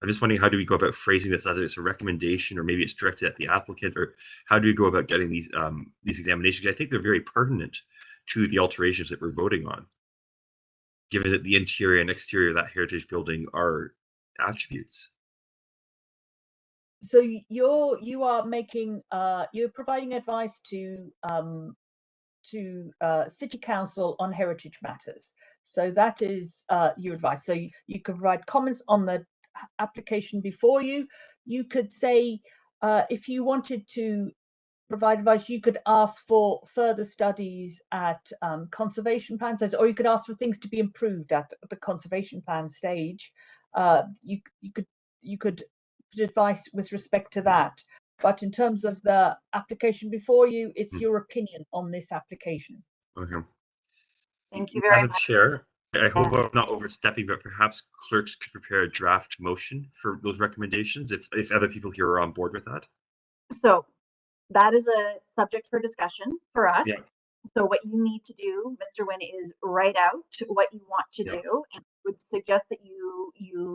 I'm just wondering, how do we go about phrasing this, either it's a recommendation or maybe it's directed at the applicant, or how do we go about getting these examinations? I think they're very pertinent to the alterations that we're voting on, given that the interior and exterior of that heritage building are attributes. So you are making you're providing advice to City Council on heritage matters. So that is your advice. So you can provide comments on the application before you. You could say, if you wanted to provide advice, you could ask for further studies at conservation plans, or you could ask for things to be improved at the conservation plan stage. You could put advice with respect to that. But in terms of the application before you, it's your opinion on this application. Okay. Thank you very Madam much. Chair, I hope I'm not overstepping, but perhaps clerks could prepare a draft motion for those recommendations if other people here are on board with that. So that is a subject for discussion for us. Yeah. So what you need to do, Mr. Wynn, is write out what you want to Yeah. do, and I would suggest that you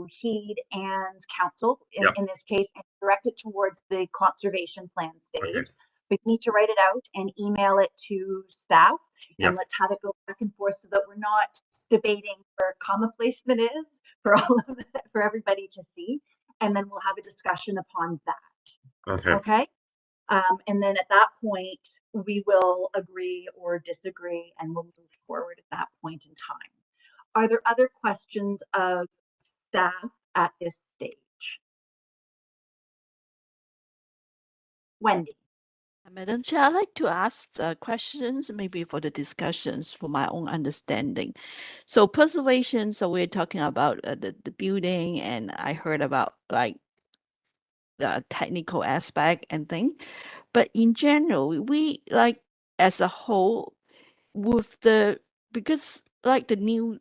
heed and counsel Yeah. in this case and direct it towards the conservation plan stage. Okay. But you need to write it out and email it to staff, Yeah. and let's have it go back and forth so that we're not debating where comma placement is for all of for everybody to see, and then we'll have a discussion upon that. Okay. Okay. And then at that point, we will agree or disagree and we'll move forward at that point in time. Are there other questions of staff at this stage? Wendy. Madam Chair, I'd like to ask questions maybe for the discussions for my own understanding. So preservation, so we're talking about the building, and I heard about like the technical aspect and thing. But in general, we like as a whole with because like the new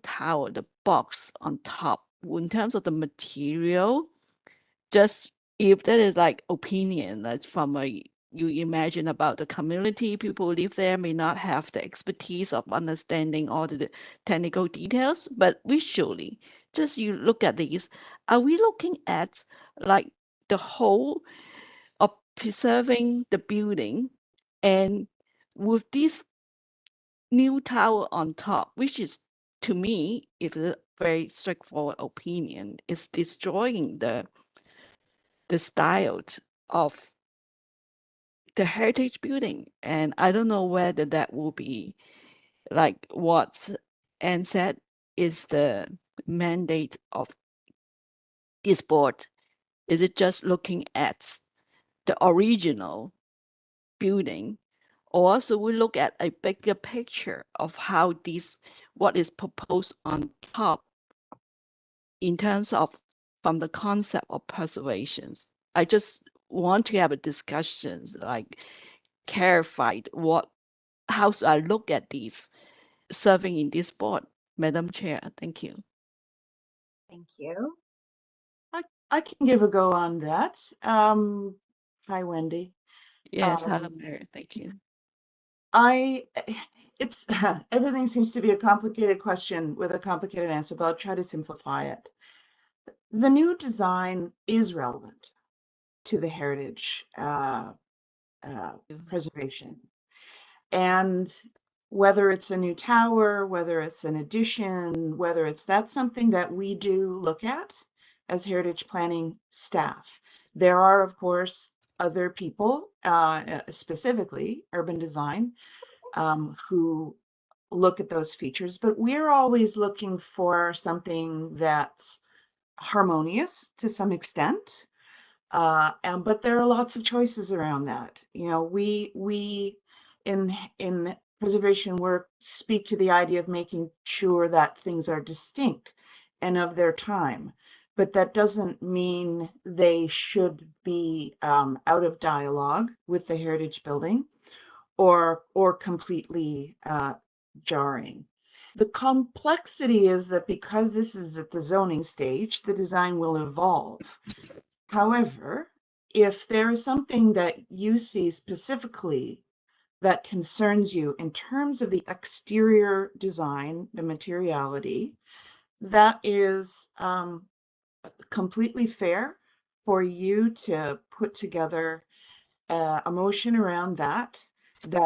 tower, the box on top, in terms of the material, just if that is like opinion, that's from a you imagine about the community, people who live there may not have the expertise of understanding all the technical details, but visually, just you look at these, are we looking at like the whole of preserving the building and with this new tower on top, which is to me, if a very straightforward opinion, is destroying the style of the heritage building. And I don't know whether that will be like what Anne said is the mandate of this board. Is it just looking at the original building, or also we look at a bigger picture of how what is proposed on top in terms of from the concept of preservations? I just want to have a discussions like clarified how should I look at these serving in this board, Madam Chair. Thank you. Thank you. I can give a go on that. Hi, Wendy. Yes, hello, Mary. Thank you. It's everything seems to be a complicated question with a complicated answer, but I'll try to simplify it. The new design is relevant to the heritage preservation. And whether it's a new tower, whether it's an addition, that's something that we do look at as heritage planning staff. There are, of course, other people, specifically urban design, who look at those features, but we're always looking for something that's harmonious to some extent. But there are lots of choices around that. You know, we in preservation work speak to the idea of making sure that things are distinct and of their time, but that doesn't mean they should be out of dialogue with the heritage building or completely jarring. The complexity is that because this is at the zoning stage, the design will evolve. However, if there is something that you see specifically that concerns you in terms of the exterior design, the materiality, that is completely fair for you to put together a motion around that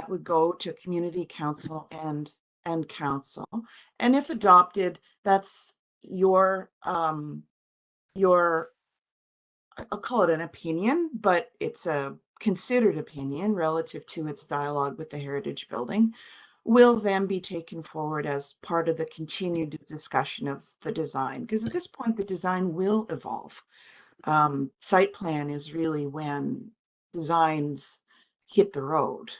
would go to community council and council. And if adopted, that's your I'll call it an opinion, but it's a considered opinion relative to its dialogue with the heritage building, will then be taken forward as part of the continued discussion of the design. Because at this point, the design will evolve. Site plan is really when designs hit the road.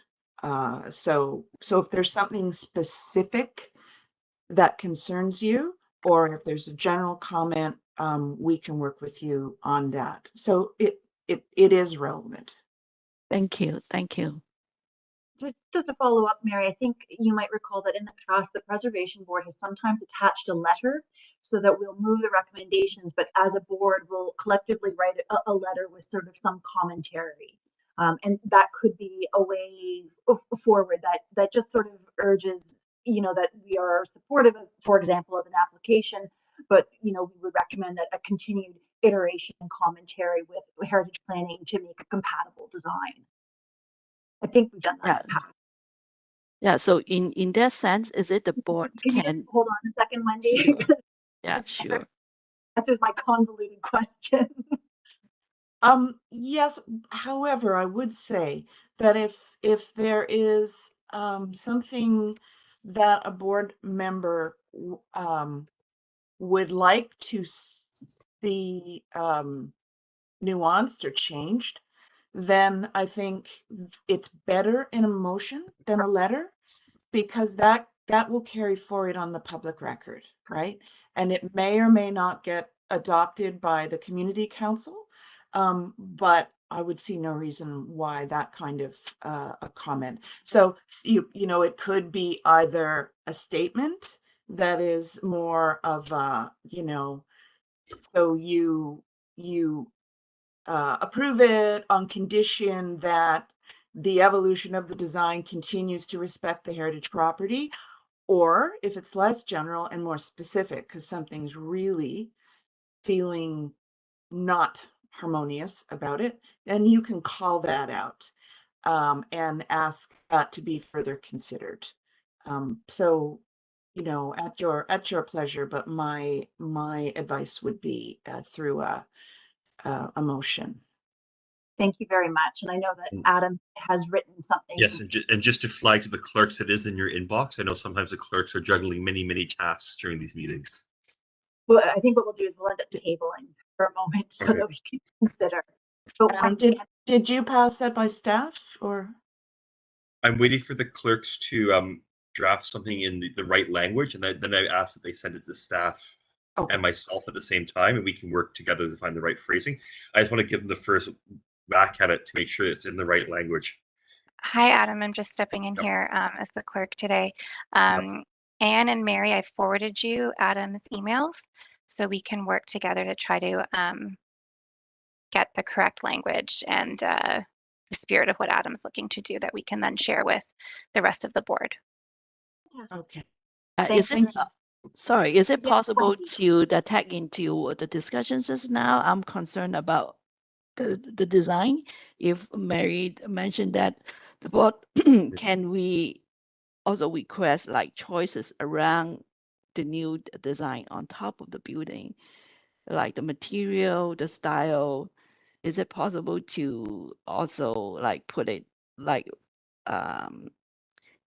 So if there's something specific that concerns you, or if there's a general comment, we can work with you on that. So it is relevant. Thank you. Thank you. Just to follow up, Mary, I think you might recall that in the past, the Preservation Board has sometimes attached a letter so that we'll move the recommendations, but as a board, we'll collectively write a letter with sort of some commentary. And that could be a way forward that just sort of urges, that we are supportive of, for example, of an application, but, we would recommend that a continued iteration and commentary with heritage planning to make a compatible design. I think we've done that in the past. Yeah, so in that sense, is it the board Can you just hold on a second, Wendy? Sure. Yeah, sure. Answers my convoluted question. Yes, however, I would say that if there is something that a board member would like to see nuanced or changed, then I think it's better in a motion than a letter, because that will carry forward on the public record, right? And it may or may not get adopted by the community council, but I would see no reason why that kind of a comment. So it could be either a statement that is more of a, so you approve it on condition that the evolution of the design continues to respect the heritage property, or if it's less general and more specific, because something's really feeling not harmonious about it, then you can call that out and ask that to be further considered. So, at your pleasure, but my advice would be through a motion. Thank you very much. And I know that Adam has written something. Yes, and just to flag to the clerks, it is in your inbox. I know sometimes the clerks are juggling many tasks during these meetings. Well, I think what we'll do is we'll end up tabling for a moment so that we can consider. But did you pass that by staff, or? I'm waiting for the clerks to draft something in the right language, and then I ask that they send it to staff and myself at the same time, and we can work together to find the right phrasing. I just want to give them the first whack at it to make sure it's in the right language. Hi, Adam. I'm just stepping in here as the clerk today. Anne and Mary, I forwarded you Adam's emails so we can work together to try to get the correct language and the spirit of what Adam's looking to do that we can then share with the rest of the board. Okay. Is it possible to tag into the discussions just now? I'm concerned about the design. If Mary mentioned that the board, can we also request like choices around the new design on top of the building, like the material, the style? Is it possible to also like put it like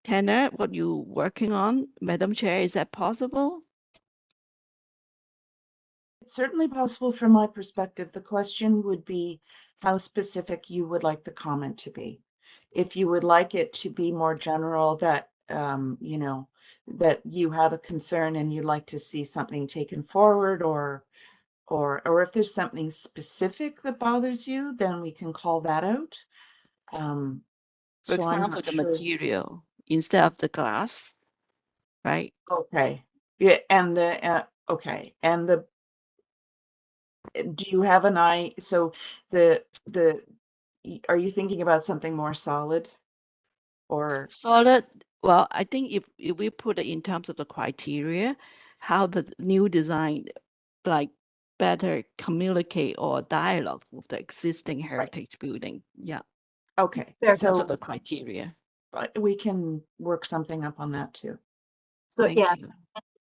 Tanner, what you working on, Madam Chair, is that possible? It's certainly possible from my perspective. The question would be how specific you would like the comment to be. If you would like it to be more general, that that you have a concern and you'd like to see something taken forward, or if there's something specific that bothers you, then we can call that out. For example, the material instead of the glass, right? Okay. Yeah, and okay, and do you have an eye? So are you thinking about something more solid, or solid? Well, I think if we put it in terms of the criteria, how the new design, like better communicate or dialogue with the existing heritage building. Yeah, Okay, Fair. because of so the criteria. we can work something up on that too. So Thank yeah, you.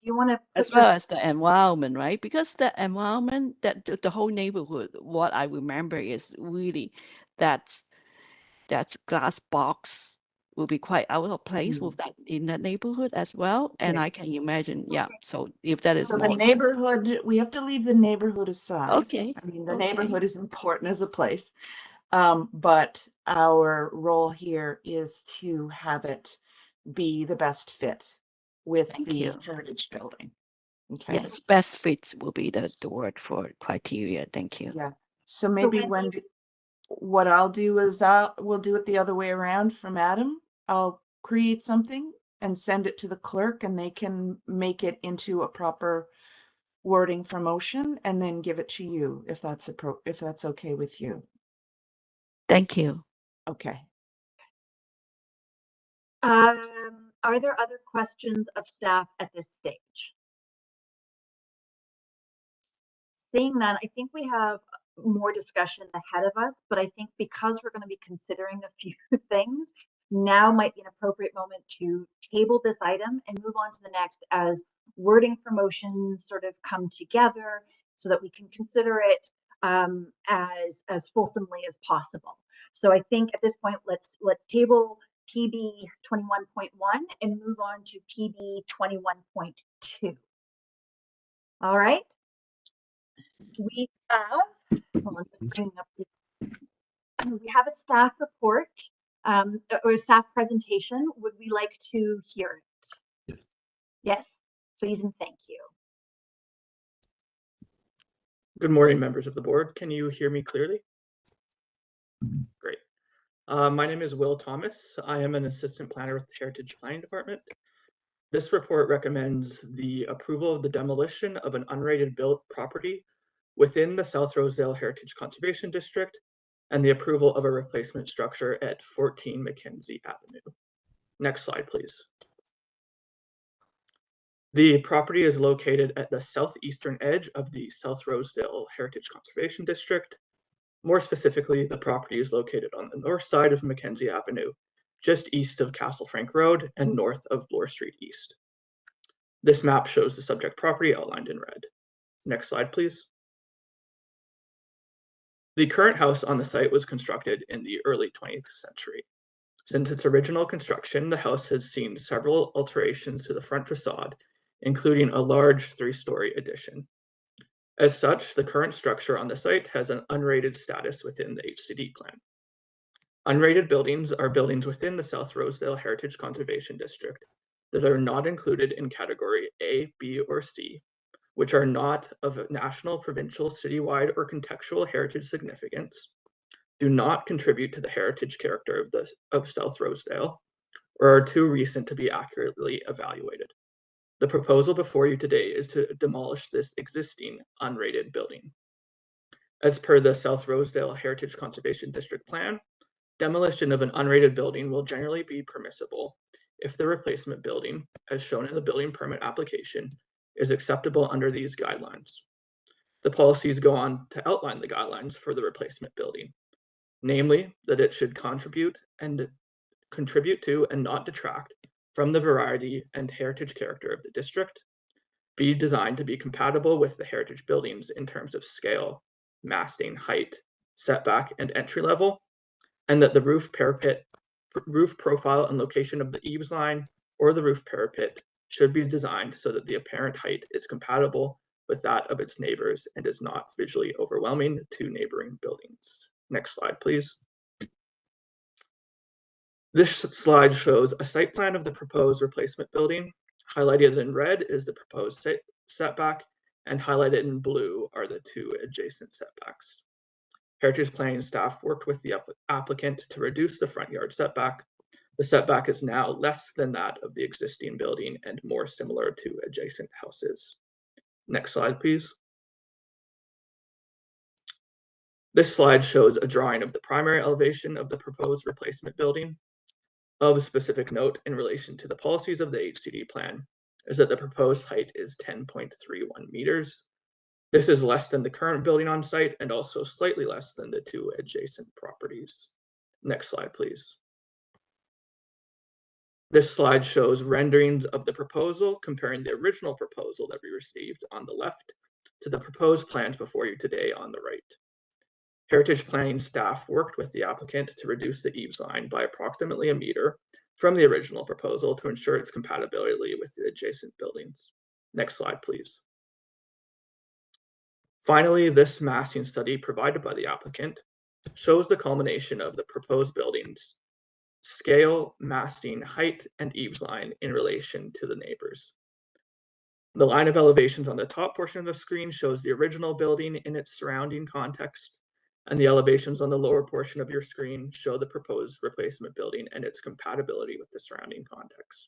you want to As put your well as the environment, right? Because the environment, that the whole neighborhood, what I remember is really that's glass box will be quite out of place with that in that neighborhood as well. And Okay. I can imagine, yeah. So if that is So the more neighborhood, we have to leave the neighborhood aside. Okay. I mean, the Okay. neighborhood is important as a place. But our role here is to have it be the best fit with Thank the you. heritage building. Okay. Yes, best fits will be the word for criteria. Thank you. Yeah. So maybe what I'll do is we'll do it the other way around from Adam. I'll create something and send it to the clerk, and they can make it into a proper wording for motion and then give it to you if that's okay with you. Thank you. Okay. Are there other questions of staff at this stage? Seeing none, I think we have more discussion ahead of us, but I think because we're going to be considering a few things, now might be an appropriate moment to table this item and move on to the next as wording for motions sort of come together so that we can consider it as fulsomely as possible. So I think at this point, let's table PB 21.1 and move on to PB 21.2. All right. We have, hold on, just bringing up we have a staff report or a staff presentation. Would we like to hear it? Yes, please and thank you. Good morning, members of the board. Can you hear me clearly? Great. My name is Will Thomas. I am an assistant planner with the Heritage Planning Department. This report recommends the approval of the demolition of an unrated built property within the South Rosedale Heritage Conservation District and the approval of a replacement structure at 14 Mackenzie Avenue. Next slide, please. The property is located at the southeastern edge of the South Rosedale Heritage Conservation District. More specifically, the property is located on the north side of Mackenzie Avenue, just east of Castle Frank Road and north of Bloor Street East. This map shows the subject property outlined in red. Next slide, please. The current house on the site was constructed in the early 20th century. Since its original construction, the house has seen several alterations to the front facade, including a large 3-story addition. As such, the current structure on the site has an unrated status within the HCD plan. Unrated buildings are buildings within the South Rosedale Heritage Conservation District that are not included in category A, B, or C, which are not of national, provincial, citywide, or contextual heritage significance, do not contribute to the heritage character of South Rosedale, or are too recent to be accurately evaluated. The proposal before you today is to demolish this existing unrated building. As per the South Rosedale Heritage Conservation District plan, demolition of an unrated building will generally be permissible if the replacement building, as shown in the building permit application, is acceptable under these guidelines. The policies go on to outline the guidelines for the replacement building, namely that it should contribute to and not detract from the variety and heritage character of the district, be designed to be compatible with the heritage buildings in terms of scale, massing, height, setback, and entry level, and that the roof parapet, roof profile and location of the eaves line or the roof parapet should be designed so that the apparent height is compatible with that of its neighbors and is not visually overwhelming to neighboring buildings. Next slide, please. This slide shows a site plan of the proposed replacement building. Highlighted in red is the proposed setback, and highlighted in blue are the 2 adjacent setbacks. Heritage Planning staff worked with the applicant to reduce the front yard setback. The setback is now less than that of the existing building and more similar to adjacent houses. Next slide, please. This slide shows a drawing of the primary elevation of the proposed replacement building. Of specific note in relation to the policies of the HCD plan is that the proposed height is 10.31 meters. This is less than the current building on site and also slightly less than the 2 adjacent properties. Next slide, please. This slide shows renderings of the proposal, comparing the original proposal that we received on the left to the proposed plans before you today on the right. Heritage planning staff worked with the applicant to reduce the eaves line by approximately a meter from the original proposal to ensure its compatibility with the adjacent buildings. Next slide, please. Finally, this massing study provided by the applicant shows the culmination of the proposed buildings, scale, massing, height, and eaves line in relation to the neighbors. The line of elevations on the top portion of the screen shows the original building in its surrounding context, and the elevations on the lower portion of your screen show the proposed replacement building and its compatibility with the surrounding context.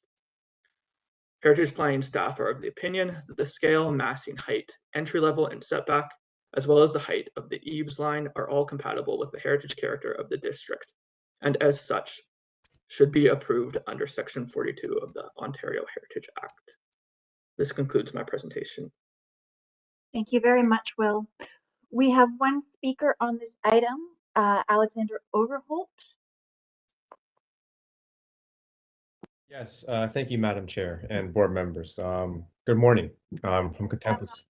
Heritage planning staff are of the opinion that the scale, massing, height, entry level, and setback, as well as the height of the eaves line, are all compatible with the heritage character of the district, and as such, should be approved under Section 42 of the Ontario Heritage Act. This concludes my presentation. Thank you very much, Will. We have one speaker on this item, Alexander Overholt. Yes, thank you, Madam Chair and board members. Good morning. From Contempus.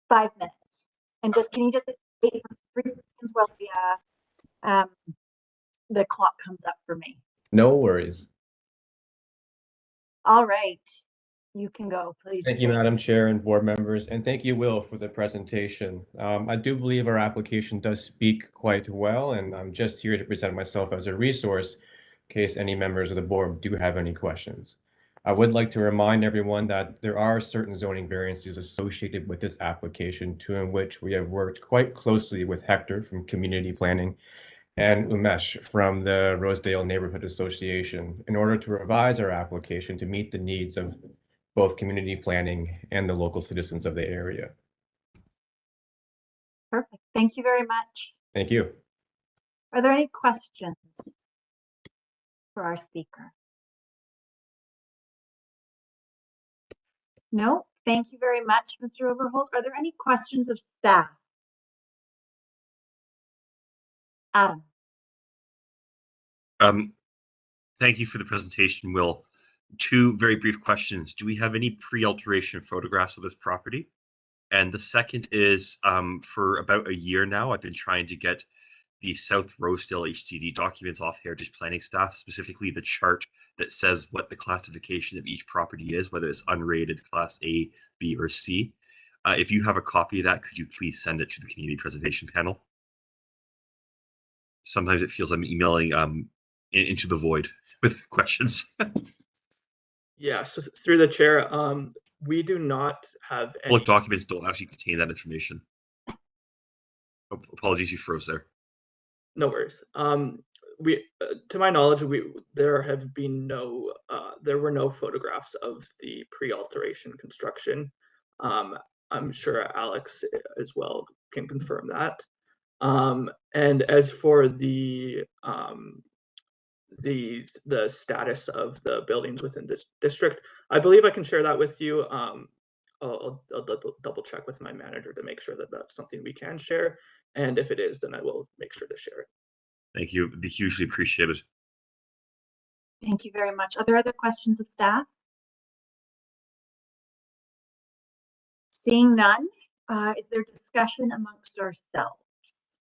5 minutes. And just can you just wait for 3 seconds while the clock comes up for me? No worries. All right, you can go, please. Thank you, Madam Chair and board members, and thank you, Will, for the presentation. I do believe our application does speak quite well, and I'm just here to present myself as a resource in case any members of the board do have any questions. I would like to remind everyone that there are certain zoning variances associated with this application, in which we have worked quite closely with Hector from Community Planning and Umesh from the Rosedale Neighborhood Association in order to revise our application to meet the needs of both community planning and the local citizens of the area. Perfect. Thank you very much. Thank you. Are there any questions for our speaker? No, thank you very much, Mr. Overholt. Are there any questions of staff? Adam. Thank you for the presentation, Will. 2 very brief questions. Do we have any pre-alteration photographs of this property? And the second is, for about a year now, I've been trying to get the South Rosedale HCD documents off Heritage Planning staff, specifically the chart that says what the classification of each property is, whether it's unrated, Class A, B, or C. If you have a copy of that, could you please send it to the Community Preservation Panel? Sometimes it feels I'm emailing into the void with questions. Yeah, so through the chair, we do not have any. Public documents don't actually contain that information. Apologies, you froze there. No worries. We, to my knowledge, there have been no, there were no photographs of the pre-alteration construction. I'm sure Alex as well can confirm that. And as for the status of the buildings within this district, I believe I can share that with you. I'll double check with my manager to make sure that that's something we can share. And if it is, then I will make sure to share it. Thank you. It'd be hugely appreciated. Thank you very much. Are there other questions of staff? Seeing none, is there discussion amongst ourselves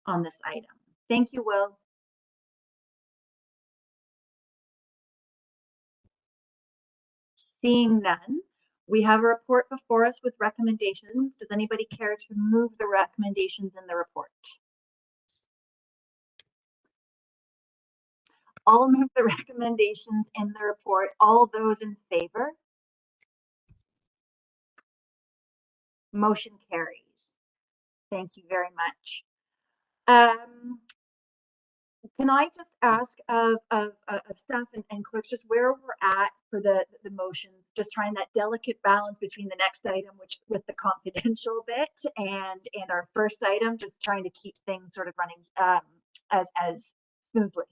on this item? Thank you, Will. Seeing none, we have a report before us with recommendations. Does anybody care to move the recommendations in the report? I'll move the recommendations in the report. All those in favor? Motion carries. Thank you very much. Can I just ask of staff and clerks just where we're at for the motions, just trying that delicate balance between the next item, which with the confidential bit, and our first item, just trying to keep things sort of running as smoothly.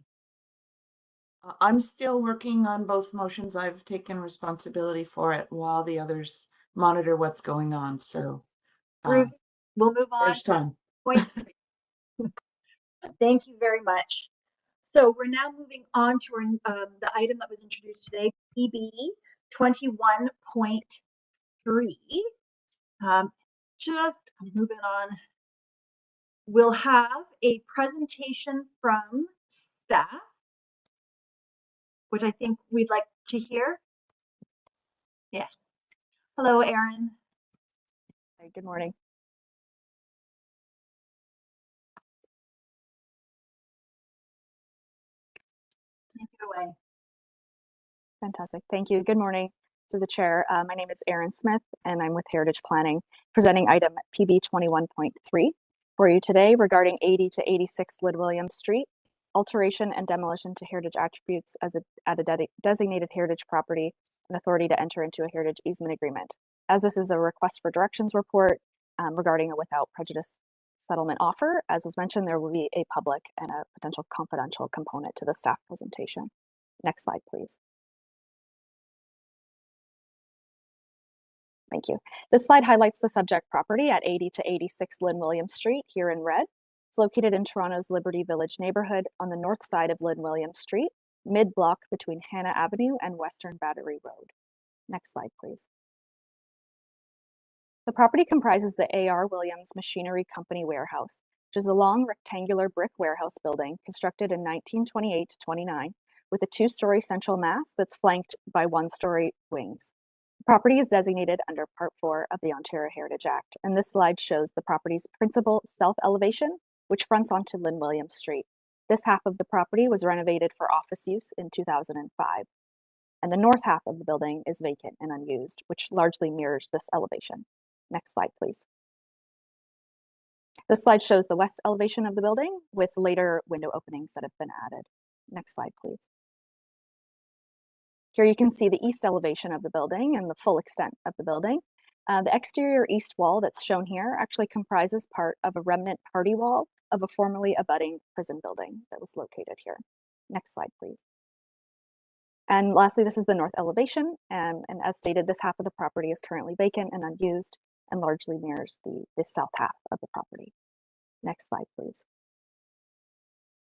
I'm still working on both motions. I've taken responsibility for it while the others monitor what's going on. So We'll move on. There's time. Point 3. Thank you very much. So we're now moving on to the item that was introduced today, PB 21.3. Just moving on. We'll have a presentation from staff, which I think we'd like to hear. Yes. Hello, Erin. Hi, good morning. Take it away. Fantastic. Thank you. Good morning to the chair. My name is Erin Smith, and I'm with Heritage Planning, presenting item PB 21.3 for you today regarding 80 to 86 Lynn Williams Street, alteration and demolition to heritage attributes at a designated heritage property, and authority to enter into a heritage easement agreement. As this is a request for directions report regarding a without prejudice settlement offer, as was mentioned, there will be a public and a potential confidential component to the staff presentation. Next slide, please. Thank you. This slide highlights the subject property at 80 to 86 Lynn Williams Street here in red. It's located in Toronto's Liberty Village neighborhood on the north side of Lynn Williams Street, mid-block between Hannah Avenue and Western Battery Road. Next slide, please. The property comprises the A.R. Williams Machinery Company warehouse, which is a long rectangular brick warehouse building constructed in 1928 to 29 with a 2-story central mass that's flanked by 1-story wings. The property is designated under Part 4 of the Ontario Heritage Act, and this slide shows the property's principal self-elevation, which fronts onto Lynn Williams Street. This half of the property was renovated for office use in 2005, and the north half of the building is vacant and unused, which largely mirrors this elevation. Next slide, please. This slide shows the west elevation of the building with later window openings that have been added. Next slide, please. Here you can see the east elevation of the building and the full extent of the building. The exterior east wall that's shown here actually comprises part of a remnant party wall of a formerly abutting prison building that was located here. Next slide, please. And lastly, this is the north elevation. And as stated, this half of the property is currently vacant and unused and largely mirrors the south half of the property. Next slide, please.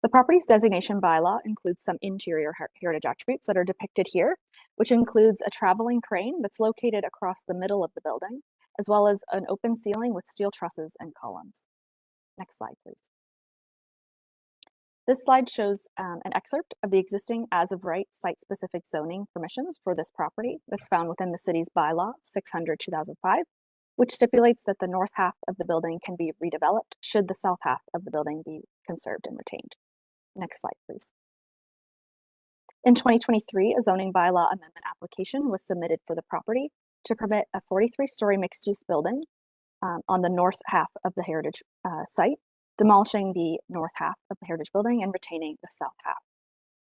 The property's designation bylaw includes some interior heritage attributes that are depicted here, which includes a traveling crane that's located across the middle of the building, as well as an open ceiling with steel trusses and columns. Next slide, please. This slide shows an excerpt of the existing as-of-right site-specific zoning permissions for this property that's found within the city's bylaw 600/2005, which stipulates that the north half of the building can be redeveloped should the south half of the building be conserved and retained. Next slide, please. In 2023, a zoning bylaw amendment application was submitted for the property to permit a 43-story mixed-use building on the north half of the heritage site, demolishing the north half of the heritage building and retaining the south half.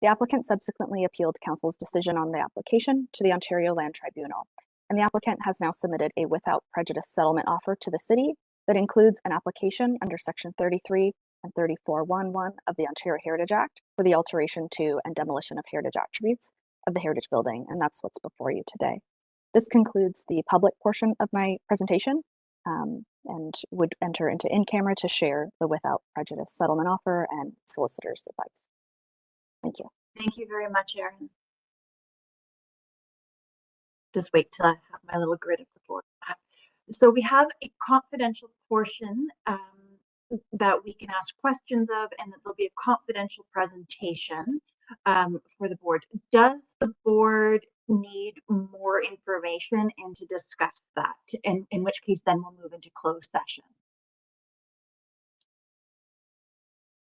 The applicant subsequently appealed council's decision on the application to the Ontario Land Tribunal, and the applicant has now submitted a without prejudice settlement offer to the city that includes an application under Section 33 and 34(1)(1) of the Ontario Heritage Act for the alteration to and demolition of heritage attributes of the heritage building, and that's what's before you today. This concludes the public portion of my presentation and would enter into in-camera to share the without prejudice settlement offer and solicitor's advice. Thank you. Thank you very much, Erin. Just wait till I have my little grid of the board. So we have a confidential portion that we can ask questions of, and that there'll be a confidential presentation for the board. Does the board need more information and to discuss that? And in which case then we'll move into closed session.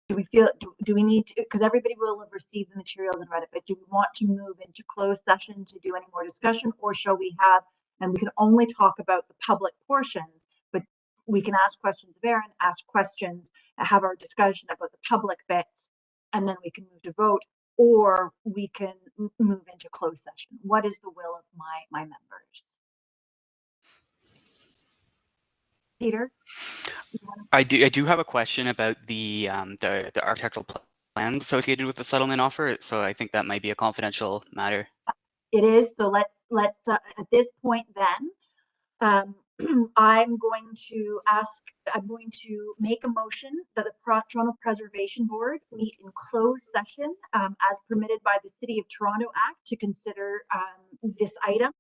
Do we feel, do we need to, because everybody will have received the materials and read it, but do we want to move into closed session to do any more discussion, or shall we have, and we can only talk about the public portions, but we can ask questions of Erin, ask questions, have our discussion about the public bits, and then we can move to vote, or we can move into closed session. What is the will of my members? Peter? I do have a question about the architectural plans associated with the settlement offer. So I think that might be a confidential matter. It is. So let's at this point then, I'm going to make a motion that the Toronto Preservation Board meet in closed session as permitted by the City of Toronto Act to consider this item.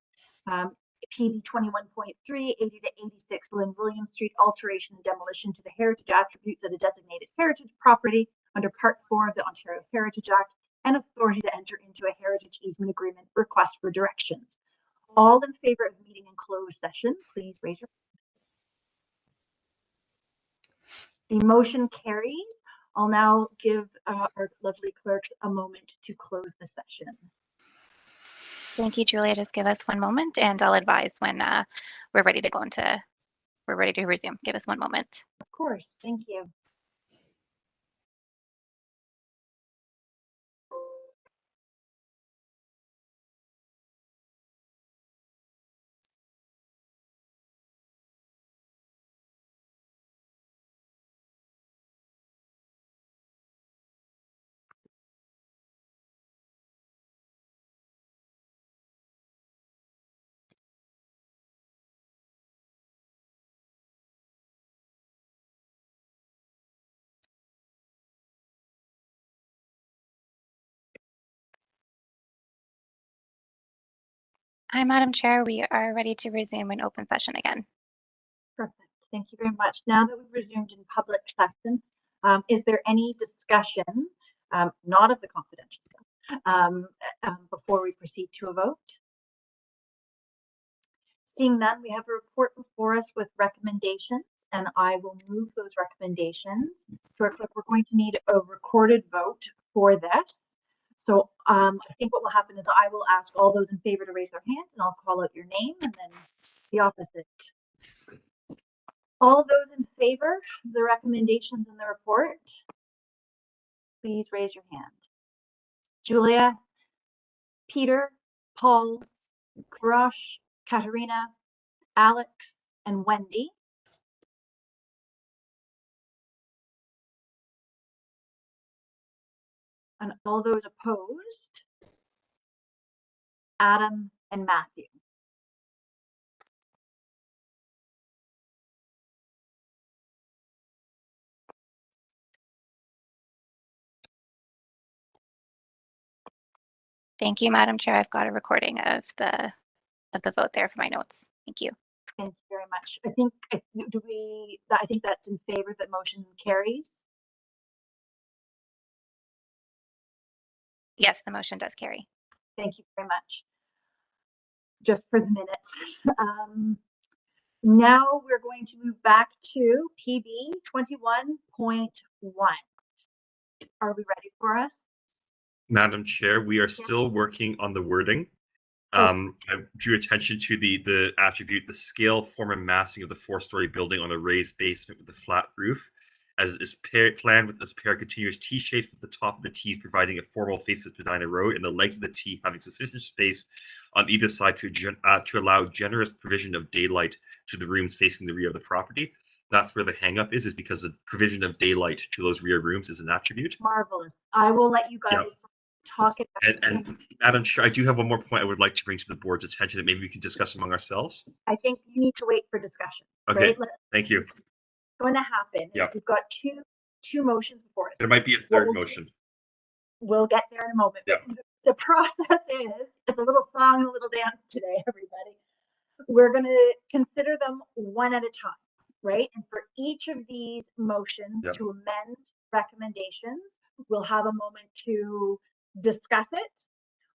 PB 21.3, 80 to 86 William Street alteration and demolition to the heritage attributes at a designated heritage property under Part 4 of the Ontario Heritage Act, and authority to enter into a heritage easement agreement request for directions. All in favor of meeting in closed session, please raise your hand. The motion carries. I'll now give our lovely clerks a moment to close the session. Thank you, Julia. Just give us one moment and I'll advise when we're ready to resume. Give us one moment. Of course, thank you. Hi, Madam Chair. We are ready to resume an open session again. Perfect. Thank you very much. Now that we've resumed in public session, is there any discussion, not of the confidential stuff, before we proceed to a vote? Seeing none, we have a report before us with recommendations, and I will move those recommendations. So we're going to need a recorded vote for this. So I think what will happen is I will ask all those in favor to raise their hand, and I'll call out your name, and then the opposite. All those in favor of the recommendations in the report, please raise your hand. Julia, Peter, Paul, Karash, Katerina, Alex, and Wendy. And all those opposed, Adam and Matthew. Thank you, Madam Chair. I've got a recording of the vote there for my notes. Thank you. Thank you very much. I think that's in favor, that motion carries. Yes, the motion does carry. Thank you very much. Just for the minutes. Now we're going to move back to PB 21.1. Are we ready for us? Madam Chair, we are still working on the wording. I drew attention to the attribute, the scale, form, and massing of the 4-story building on a raised basement with a flat roof, as is planned with this pair of continuous T-shapes, with the top of the T's providing a formal face to Spadina Road, and the legs of the T having sufficient space on either side to allow generous provision of daylight to the rooms facing the rear of the property. That's where the hang-up is because the provision of daylight to those rear rooms is an attribute. Marvelous. I will let you guys talk it out. And Madam Chair, I do have one more point I would like to bring to the board's attention that maybe we can discuss among ourselves. I think you need to wait for discussion. Okay, right? thank you. What's going to happen is we've got two motions before us. There might be a third motion. We'll get there in a moment. Yeah. The process is, it's a little song, a little dance today, everybody. We're going to consider them one at a time, right? And for each of these motions to amend recommendations, we'll have a moment to discuss it.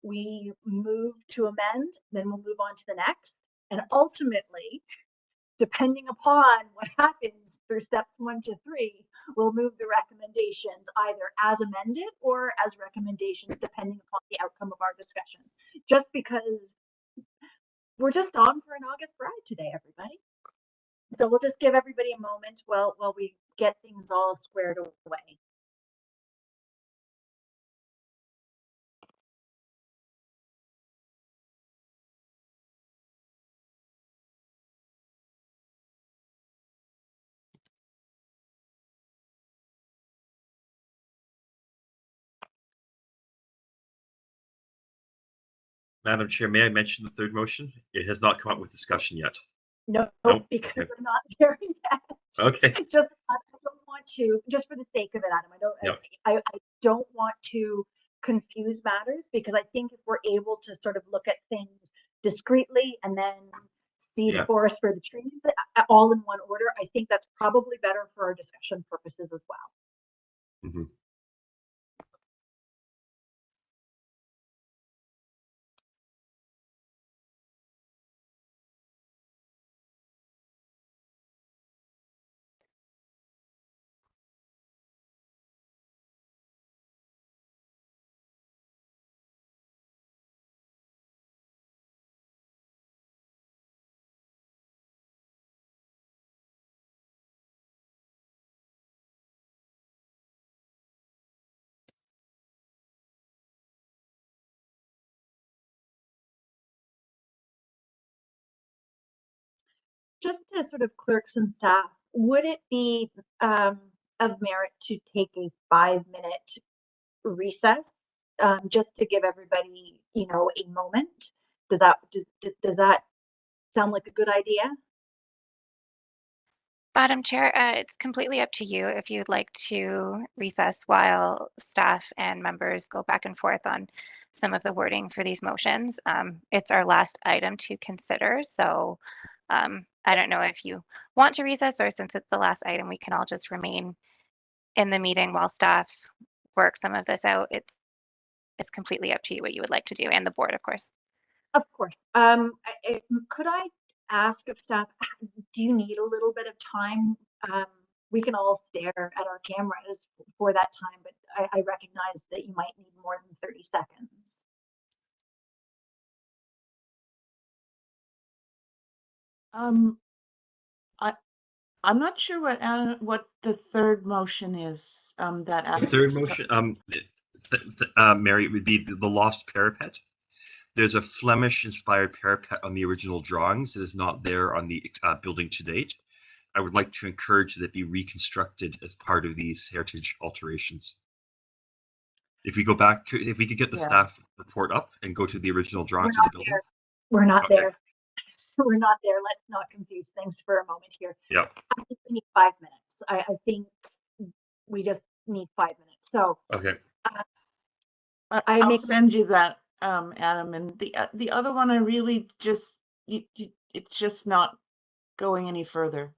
We move to amend, then we'll move on to the next. And ultimately, depending upon what happens through steps 1 to 3, we'll move the recommendations either as amended or as recommendations, depending upon the outcome of our discussion. Just because we're just on for an August ride today, everybody. So we'll just give everybody a moment while we get things all squared away. Madam Chair, may I mention the third motion? It has not come up with discussion yet. No, Nope. because Okay. I'm not there yet. Okay. Just, I don't want to, just for the sake of it, Adam, Yep. I don't want to confuse matters, because I think if we're able to sort of look at things discreetly and then see the Yeah. forest for the trees all in one order, I think that's probably better for our discussion purposes as well. Mm-hmm. Just to sort of clerks and staff, would it be of merit to take a 5-minute recess, just to give everybody, a moment? Does that sound like a good idea? Madam Chair, it's completely up to you if you'd like to recess while staff and members go back and forth on some of the wording for these motions. It's our last item to consider, so I don't know if you want to recess, or since it's the last item, we can all just remain in the meeting while staff work some of this out. It's completely up to you what you would like to do, and the board, of course. Of course. Could I ask of staff, do you need a little bit of time? We can all stare at our cameras for that time, but I recognize that you might need more than 30 seconds. I'm not sure what the third motion is, that The Adam third just motion, Mary, it would be the lost parapet. There's a Flemish-inspired parapet on the original drawings. It is not there on the building to date. I would like to encourage that it be reconstructed as part of these heritage alterations. If we go back to, if we could get the staff report up and go to the original drawings of the building. We're not Okay. there. We're not there. Let's not confuse things for a moment here. Yep. I think we need 5 minutes. I think we just need 5 minutes. So Okay. I'll send you that, Adam, and the other one I really just it's just not going any further.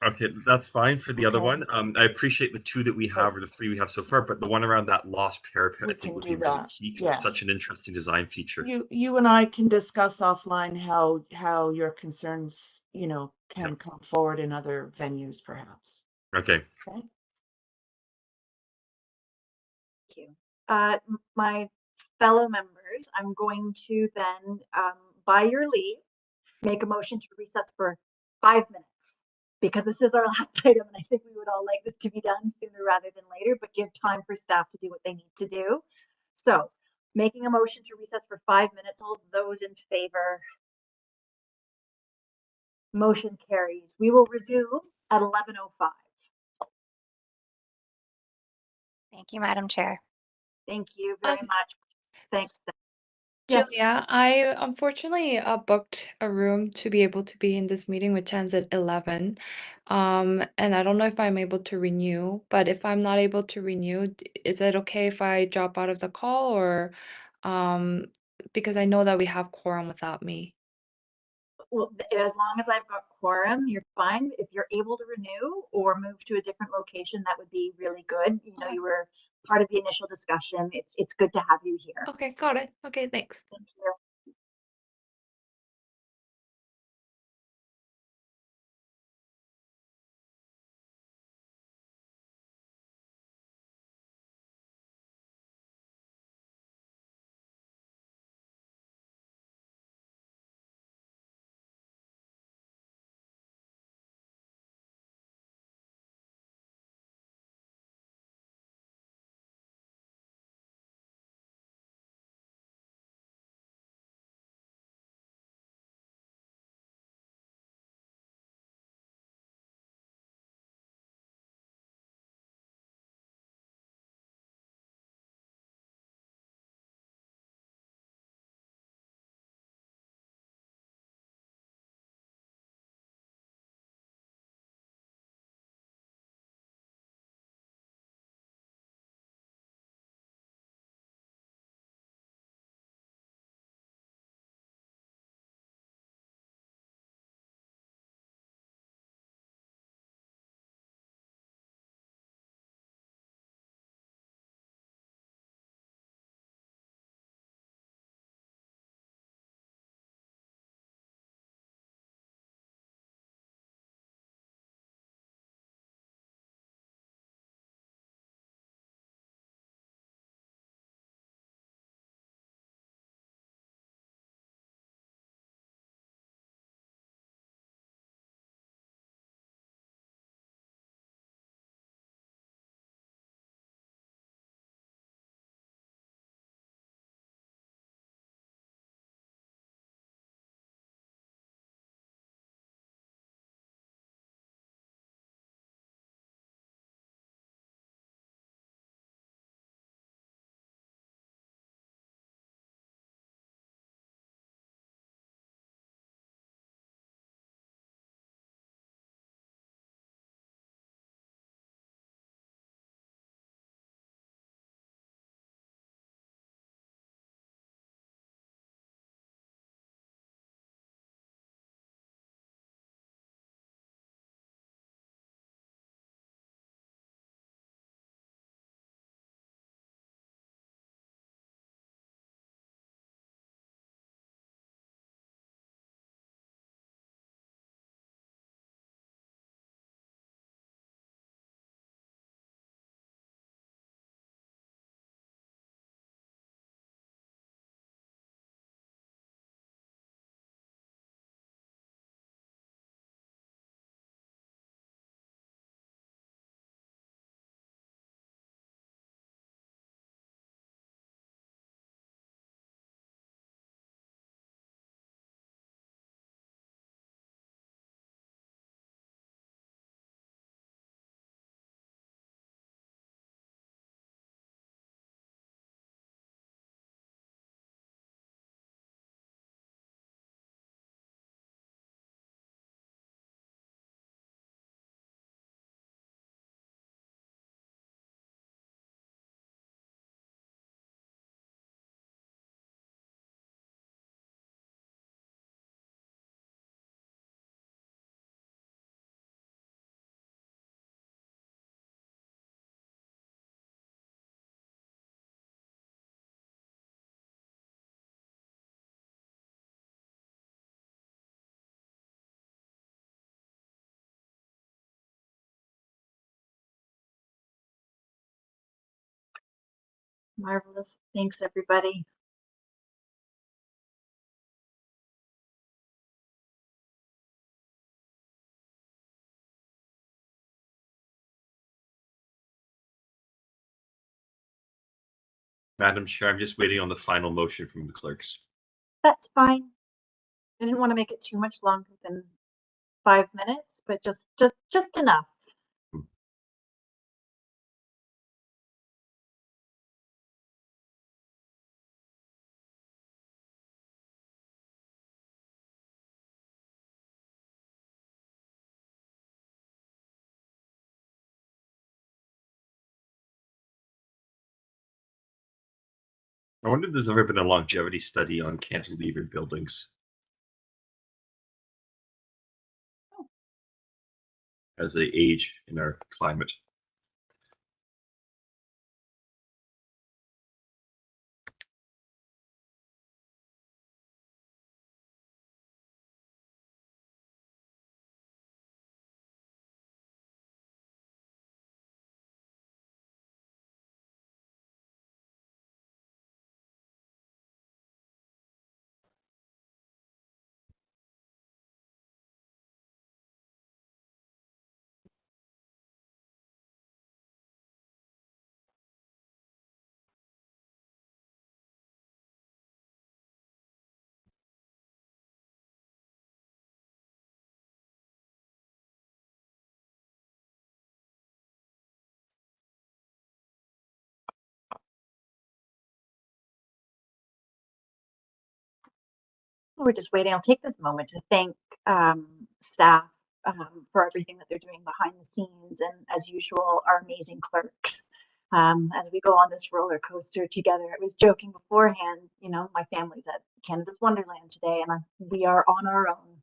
Okay, that's fine for the other Okay. one. I appreciate the 2 that we have, or the 3 we have so far, but the one around that lost parapet, We I think can would do be really that. key, because Yeah. it's such an interesting design feature. You and I can discuss offline how your concerns, can come forward in other venues, perhaps. Okay. Okay. thank you. My fellow members, I'm going to then, by your leave, make a motion to recess for 5 minutes, because this is our last item, and I think we would all like this to be done sooner rather than later, but give time for staff to do what they need to do. So, making a motion to recess for 5 minutes. All those in favor? Motion carries. We will resume at 11:05. Thank you, Madam Chair. Thank you very much. Thanks. Yes. Julia, I unfortunately booked a room to be able to be in this meeting, which ends at 11. And I don't know if I'm able to renew, but if I'm not able to renew, is it okay if I drop out of the call, or because I know that we have quorum without me? Well, as long as I've got quorum, you're fine. If you're able to renew or move to a different location, that would be really good. Okay. You were part of the initial discussion. It's good to have you here. Okay, got it. Okay, thanks. Thank you. Marvelous. Thanks, everybody. Madam Chair, I'm just waiting on the final motion from the clerks. That's fine. I didn't want to make it too much longer than 5 minutes, but just enough. I wonder if there's ever been a longevity study on cantilever buildings as they age in our climate. We're just waiting. I'll take this moment to thank staff for everything that they're doing behind the scenes, and as usual, our amazing clerks. As we go on this roller coaster together, I was joking beforehand, you know, my family's at Canada's Wonderland today, and we are on our own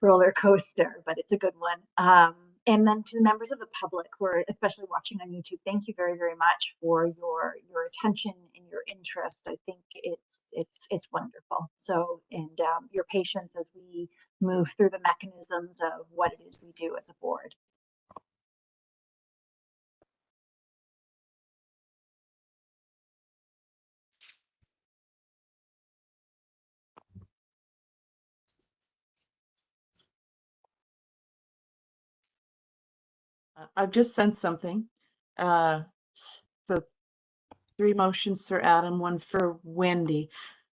roller coaster, but it's a good one. And then to the members of the public who are especially watching on YouTube, thank you very, very much for your attention and your interest. I think it's wonderful. So, and your patience as we move through the mechanisms of what it is we do as a board. I've just sent something. So 3 motions for Adam, 1 for Wendy.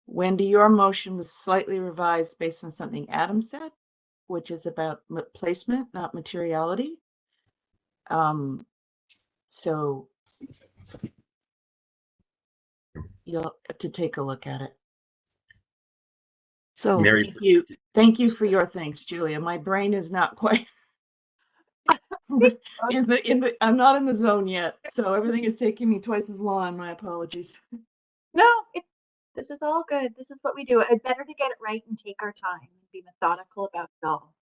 Wendy, your motion was slightly revised based on something Adam said, which is about placement, not materiality. So you'll have to take a look at it. So Mary, Thank you for your thanks, Julia. My brain is not quite I'm not in the zone yet, so everything is taking me twice as long. My apologies. No, this is all good. This is what we do. It's better to get it right and take our time and be methodical about it all.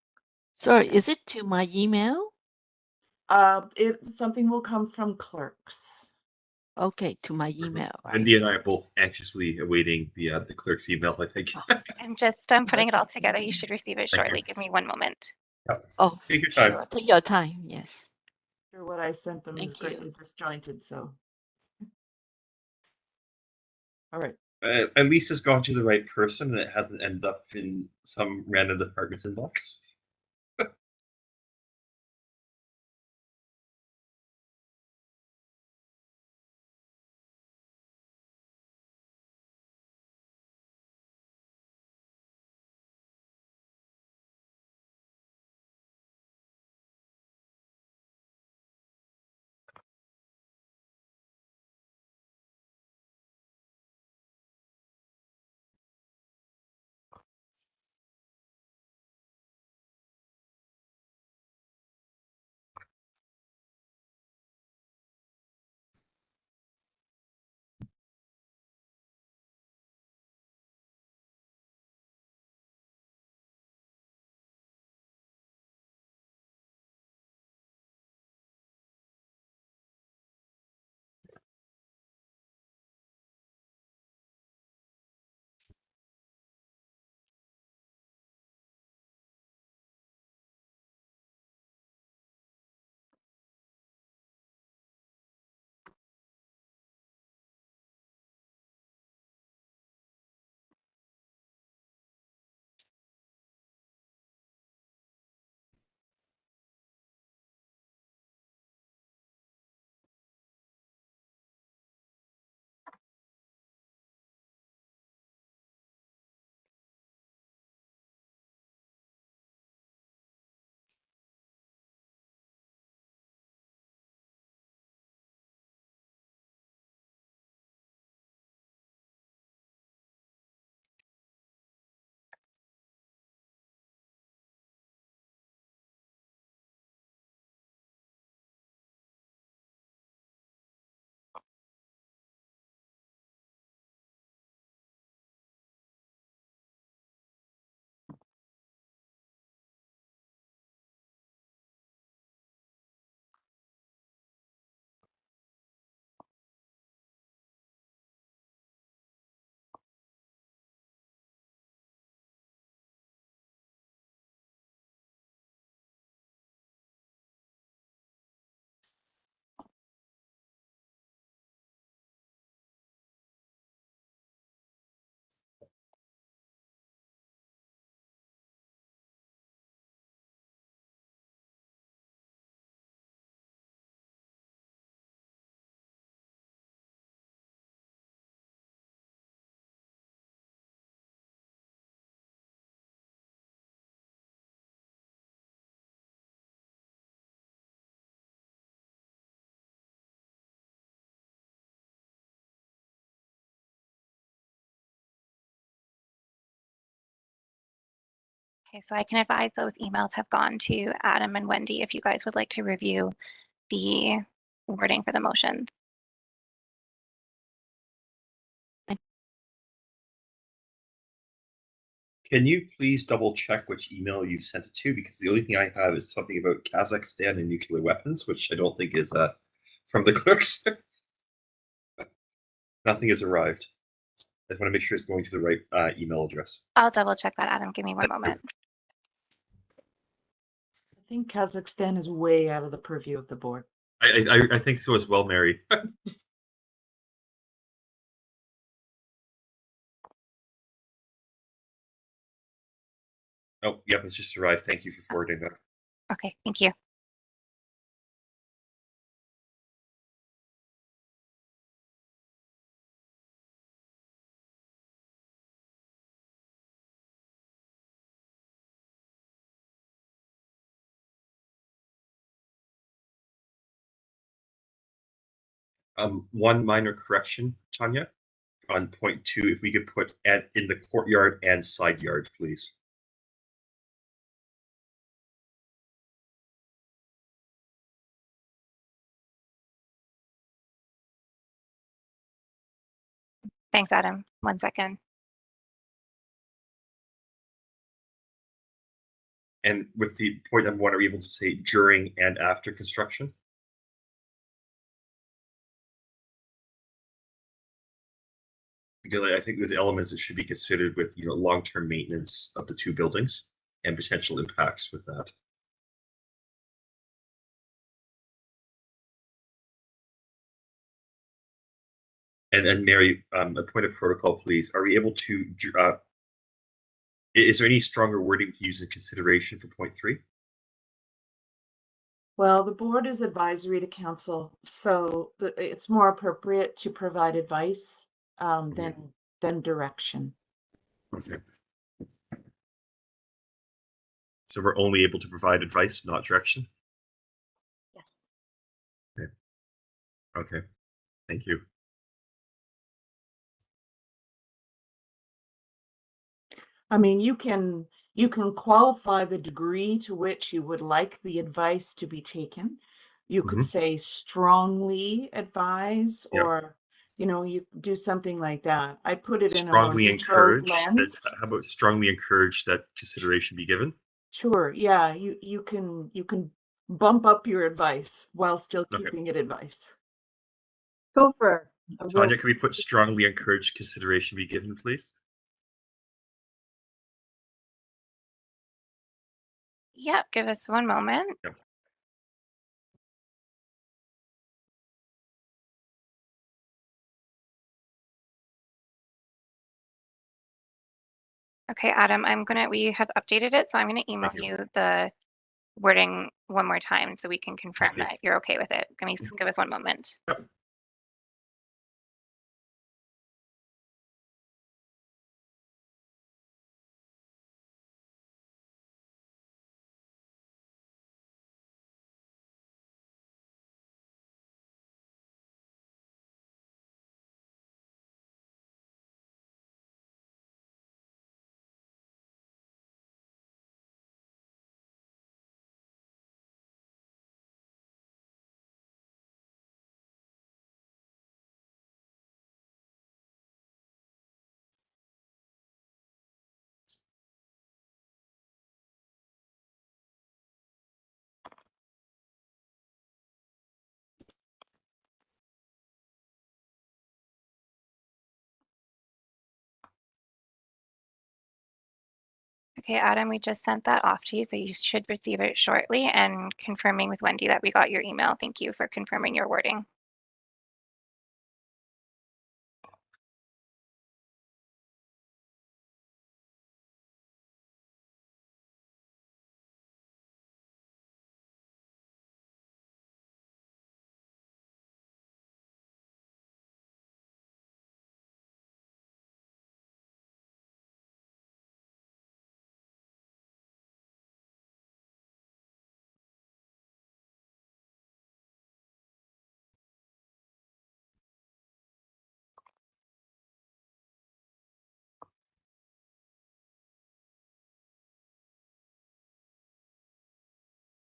sorry, is it to my email? Something will come from clerks. Okay, to my email. Right. Wendy and I are both anxiously awaiting the clerk's email, I think. I'm putting it all together. You should receive it Thank shortly. you. Give me 1 moment. Oh, Take your time. sure. Take your time. Yes. Sure, what I sent them is Thank you. greatly disjointed, so. All right. At least it's gone to the right person and it hasn't ended up in some random department's inbox. Okay, so I can advise those emails have gone to Adam and Wendy if you guys would like to review the wording for the motions. Can you please double check which email you sent it to? Because the only thing I have is something about Kazakhstan and nuclear weapons, which I don't think is from the clerks. Nothing has arrived. I just want to make sure it's going to the right email address. I'll double check that, Adam. Give me one moment. I think Kazakhstan is way out of the purview of the board. I think so as well, Mary. Oh, yep, it's just arrived. Thank you for forwarding that. Okay, thank you. One minor correction, Tanya, on point 2, if we could put in the courtyard and side yard, please. Thanks, Adam. 1 second. And with the point number 1, are we able to say during and after construction? Because I think there's elements that should be considered with long-term maintenance of the 2 buildings and potential impacts with that. And Mary, a point of protocol, please. Are we able to? Is there any stronger wording to use in consideration for point 3? Well, the board is advisory to council, so it's more appropriate to provide advice than direction. Okay. So we're only able to provide advice, not direction? Yes. Okay. Okay. Thank you. I mean, you can qualify the degree to which you would like the advice to be taken. You could say strongly advise, or you do something like that. I put it in a more Strongly neutral encourage that. lens. How about strongly encourage that consideration be given? Sure. Yeah, you can bump up your advice while still keeping it advice. Go for Tanya, can we put strongly encourage consideration be given, please? Yep, give us 1 moment. Yep. Okay, Adam, we have updated it, so I'm gonna email you the wording 1 more time so we can confirm that you're okay with it. Give us 1 moment. Yep. Okay, Adam, we just sent that off to you, so you should receive it shortly, and confirming with Wendy that we got your email. Thank you for confirming your wording.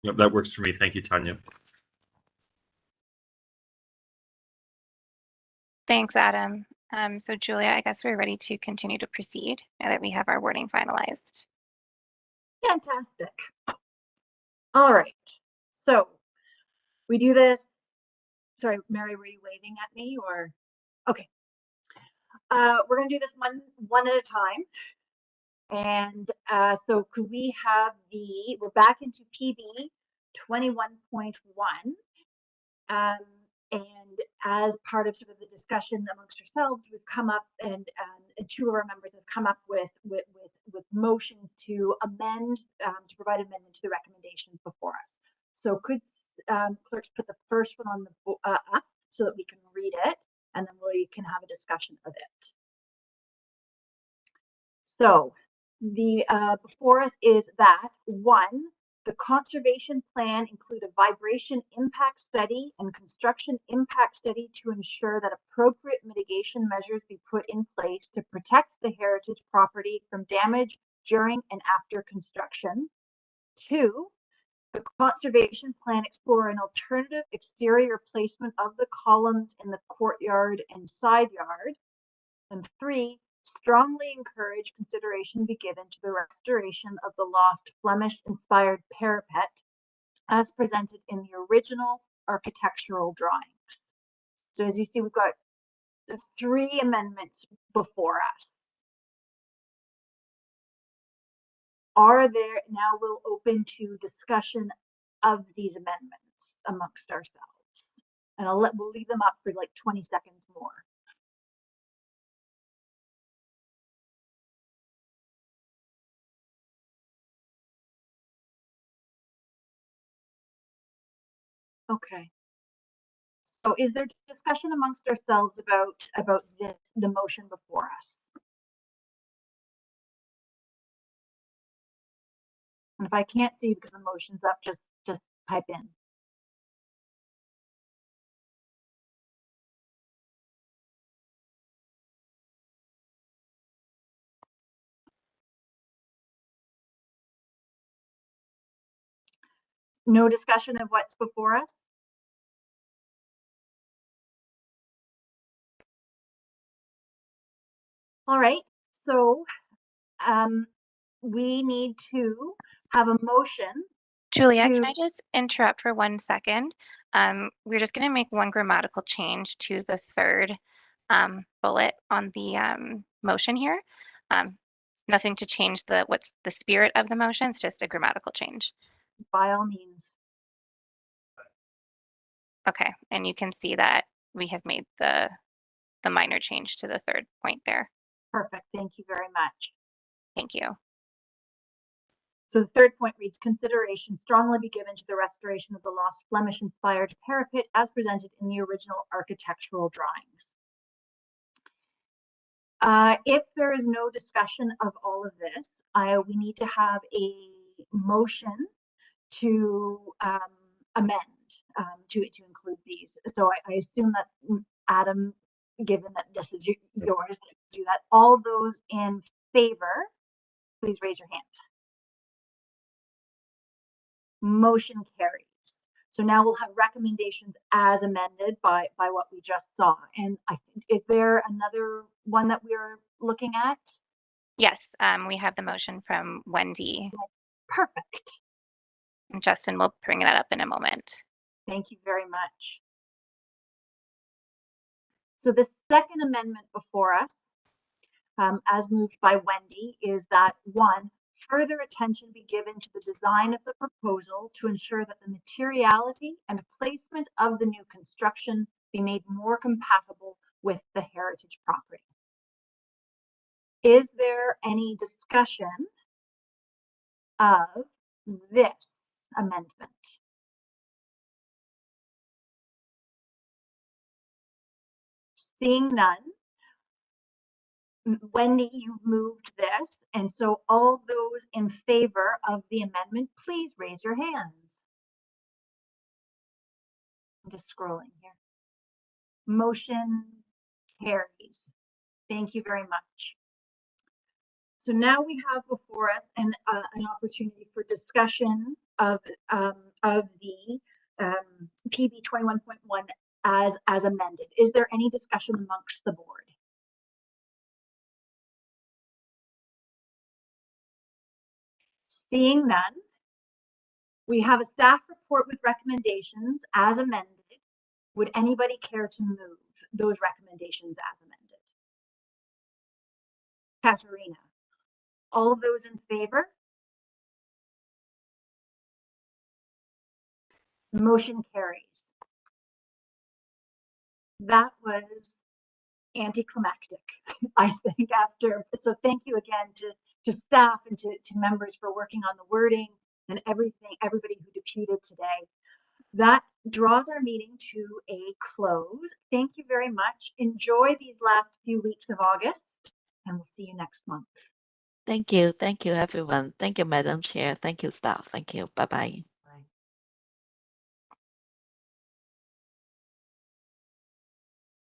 Yep, that works for me. Thank you, Tanya. Thanks, Adam. So Julia, I guess we're ready to continue to proceed now that we have our wording finalized. Fantastic. All right. So we do this. Sorry, Mary, were you waving at me or? Okay. We're going to do this one at a time. And so could we have we're back into PB 21.1. And as part of sort of the discussion amongst ourselves, we've come up and two of our members have come up with motions to amend, to provide amendment to the recommendations before us. So could clerks put the first one on the up so that we can read it, and then we can have a discussion of it. So the before us is that one, the conservation plan include a vibration impact study and construction impact study to ensure that appropriate mitigation measures be put in place to protect the heritage property from damage during and after construction. Two, the conservation plan explore an alternative exterior placement of the columns in the courtyard and side yard. And three, strongly encourage consideration be given to the restoration of the lost Flemish-inspired parapet as presented in the original architectural drawings. So as you see, we've got 3 amendments before us. Now we'll open to discussion of these amendments amongst ourselves. And we'll leave them up for like 20 seconds more. Okay. So is there discussion amongst ourselves about the motion before us? And if I can't see because the motion's up, just type in. No discussion of what's before us? All right, so we need to have a motion. Julia, can I just interrupt for 1 second? We're just going to make one grammatical change to the third bullet on the motion here. Nothing to change what's the spirit of the motion. It's just a grammatical change. By all means. Okay, and you can see that we have made the minor change to the third point there. Perfect. Thank you very much. Thank you. So the third point reads, consideration strongly be given to the restoration of the lost Flemish-inspired parapet as presented in the original architectural drawings. If there is no discussion of all of this, we need to have a motion to amend to include these. So I assume that Adam, given that this is yours, do that. All those in favor, please raise your hand. Motion carries. So now we'll have recommendations as amended by what we just saw. And I think, is there another one that we're looking at? Yes, we have the motion from Wendy. Perfect. And Justin will bring that up in a moment. Thank you very much. So the second amendment before us, as moved by Wendy, is that one, further attention be given to the design of the proposal to ensure that the materiality and placement of the new construction be made more compatible with the heritage property. Is there any discussion of this amendment? Seeing none, Wendy, you've moved this, and so all those in favor of the amendment, please raise your hands. I'm just scrolling here. Motion carries. Thank you very much. So now we have before us an opportunity for discussion of the PB 21.1 as amended. Is there any discussion amongst the board? Seeing none, we have a staff report with recommendations as amended. Would anybody care to move those recommendations as amended? Katerina, all those in favor? Motion carries. That was anticlimactic, I think, so thank you again to staff and to members for working on the wording and everybody who deputed today. That draws our meeting to a close. Thank you very much. Enjoy these last few weeks of August, and we'll see you next month. Thank you. Thank you, everyone. Thank you, Madam Chair. Thank you, staff. Thank you. Bye-bye.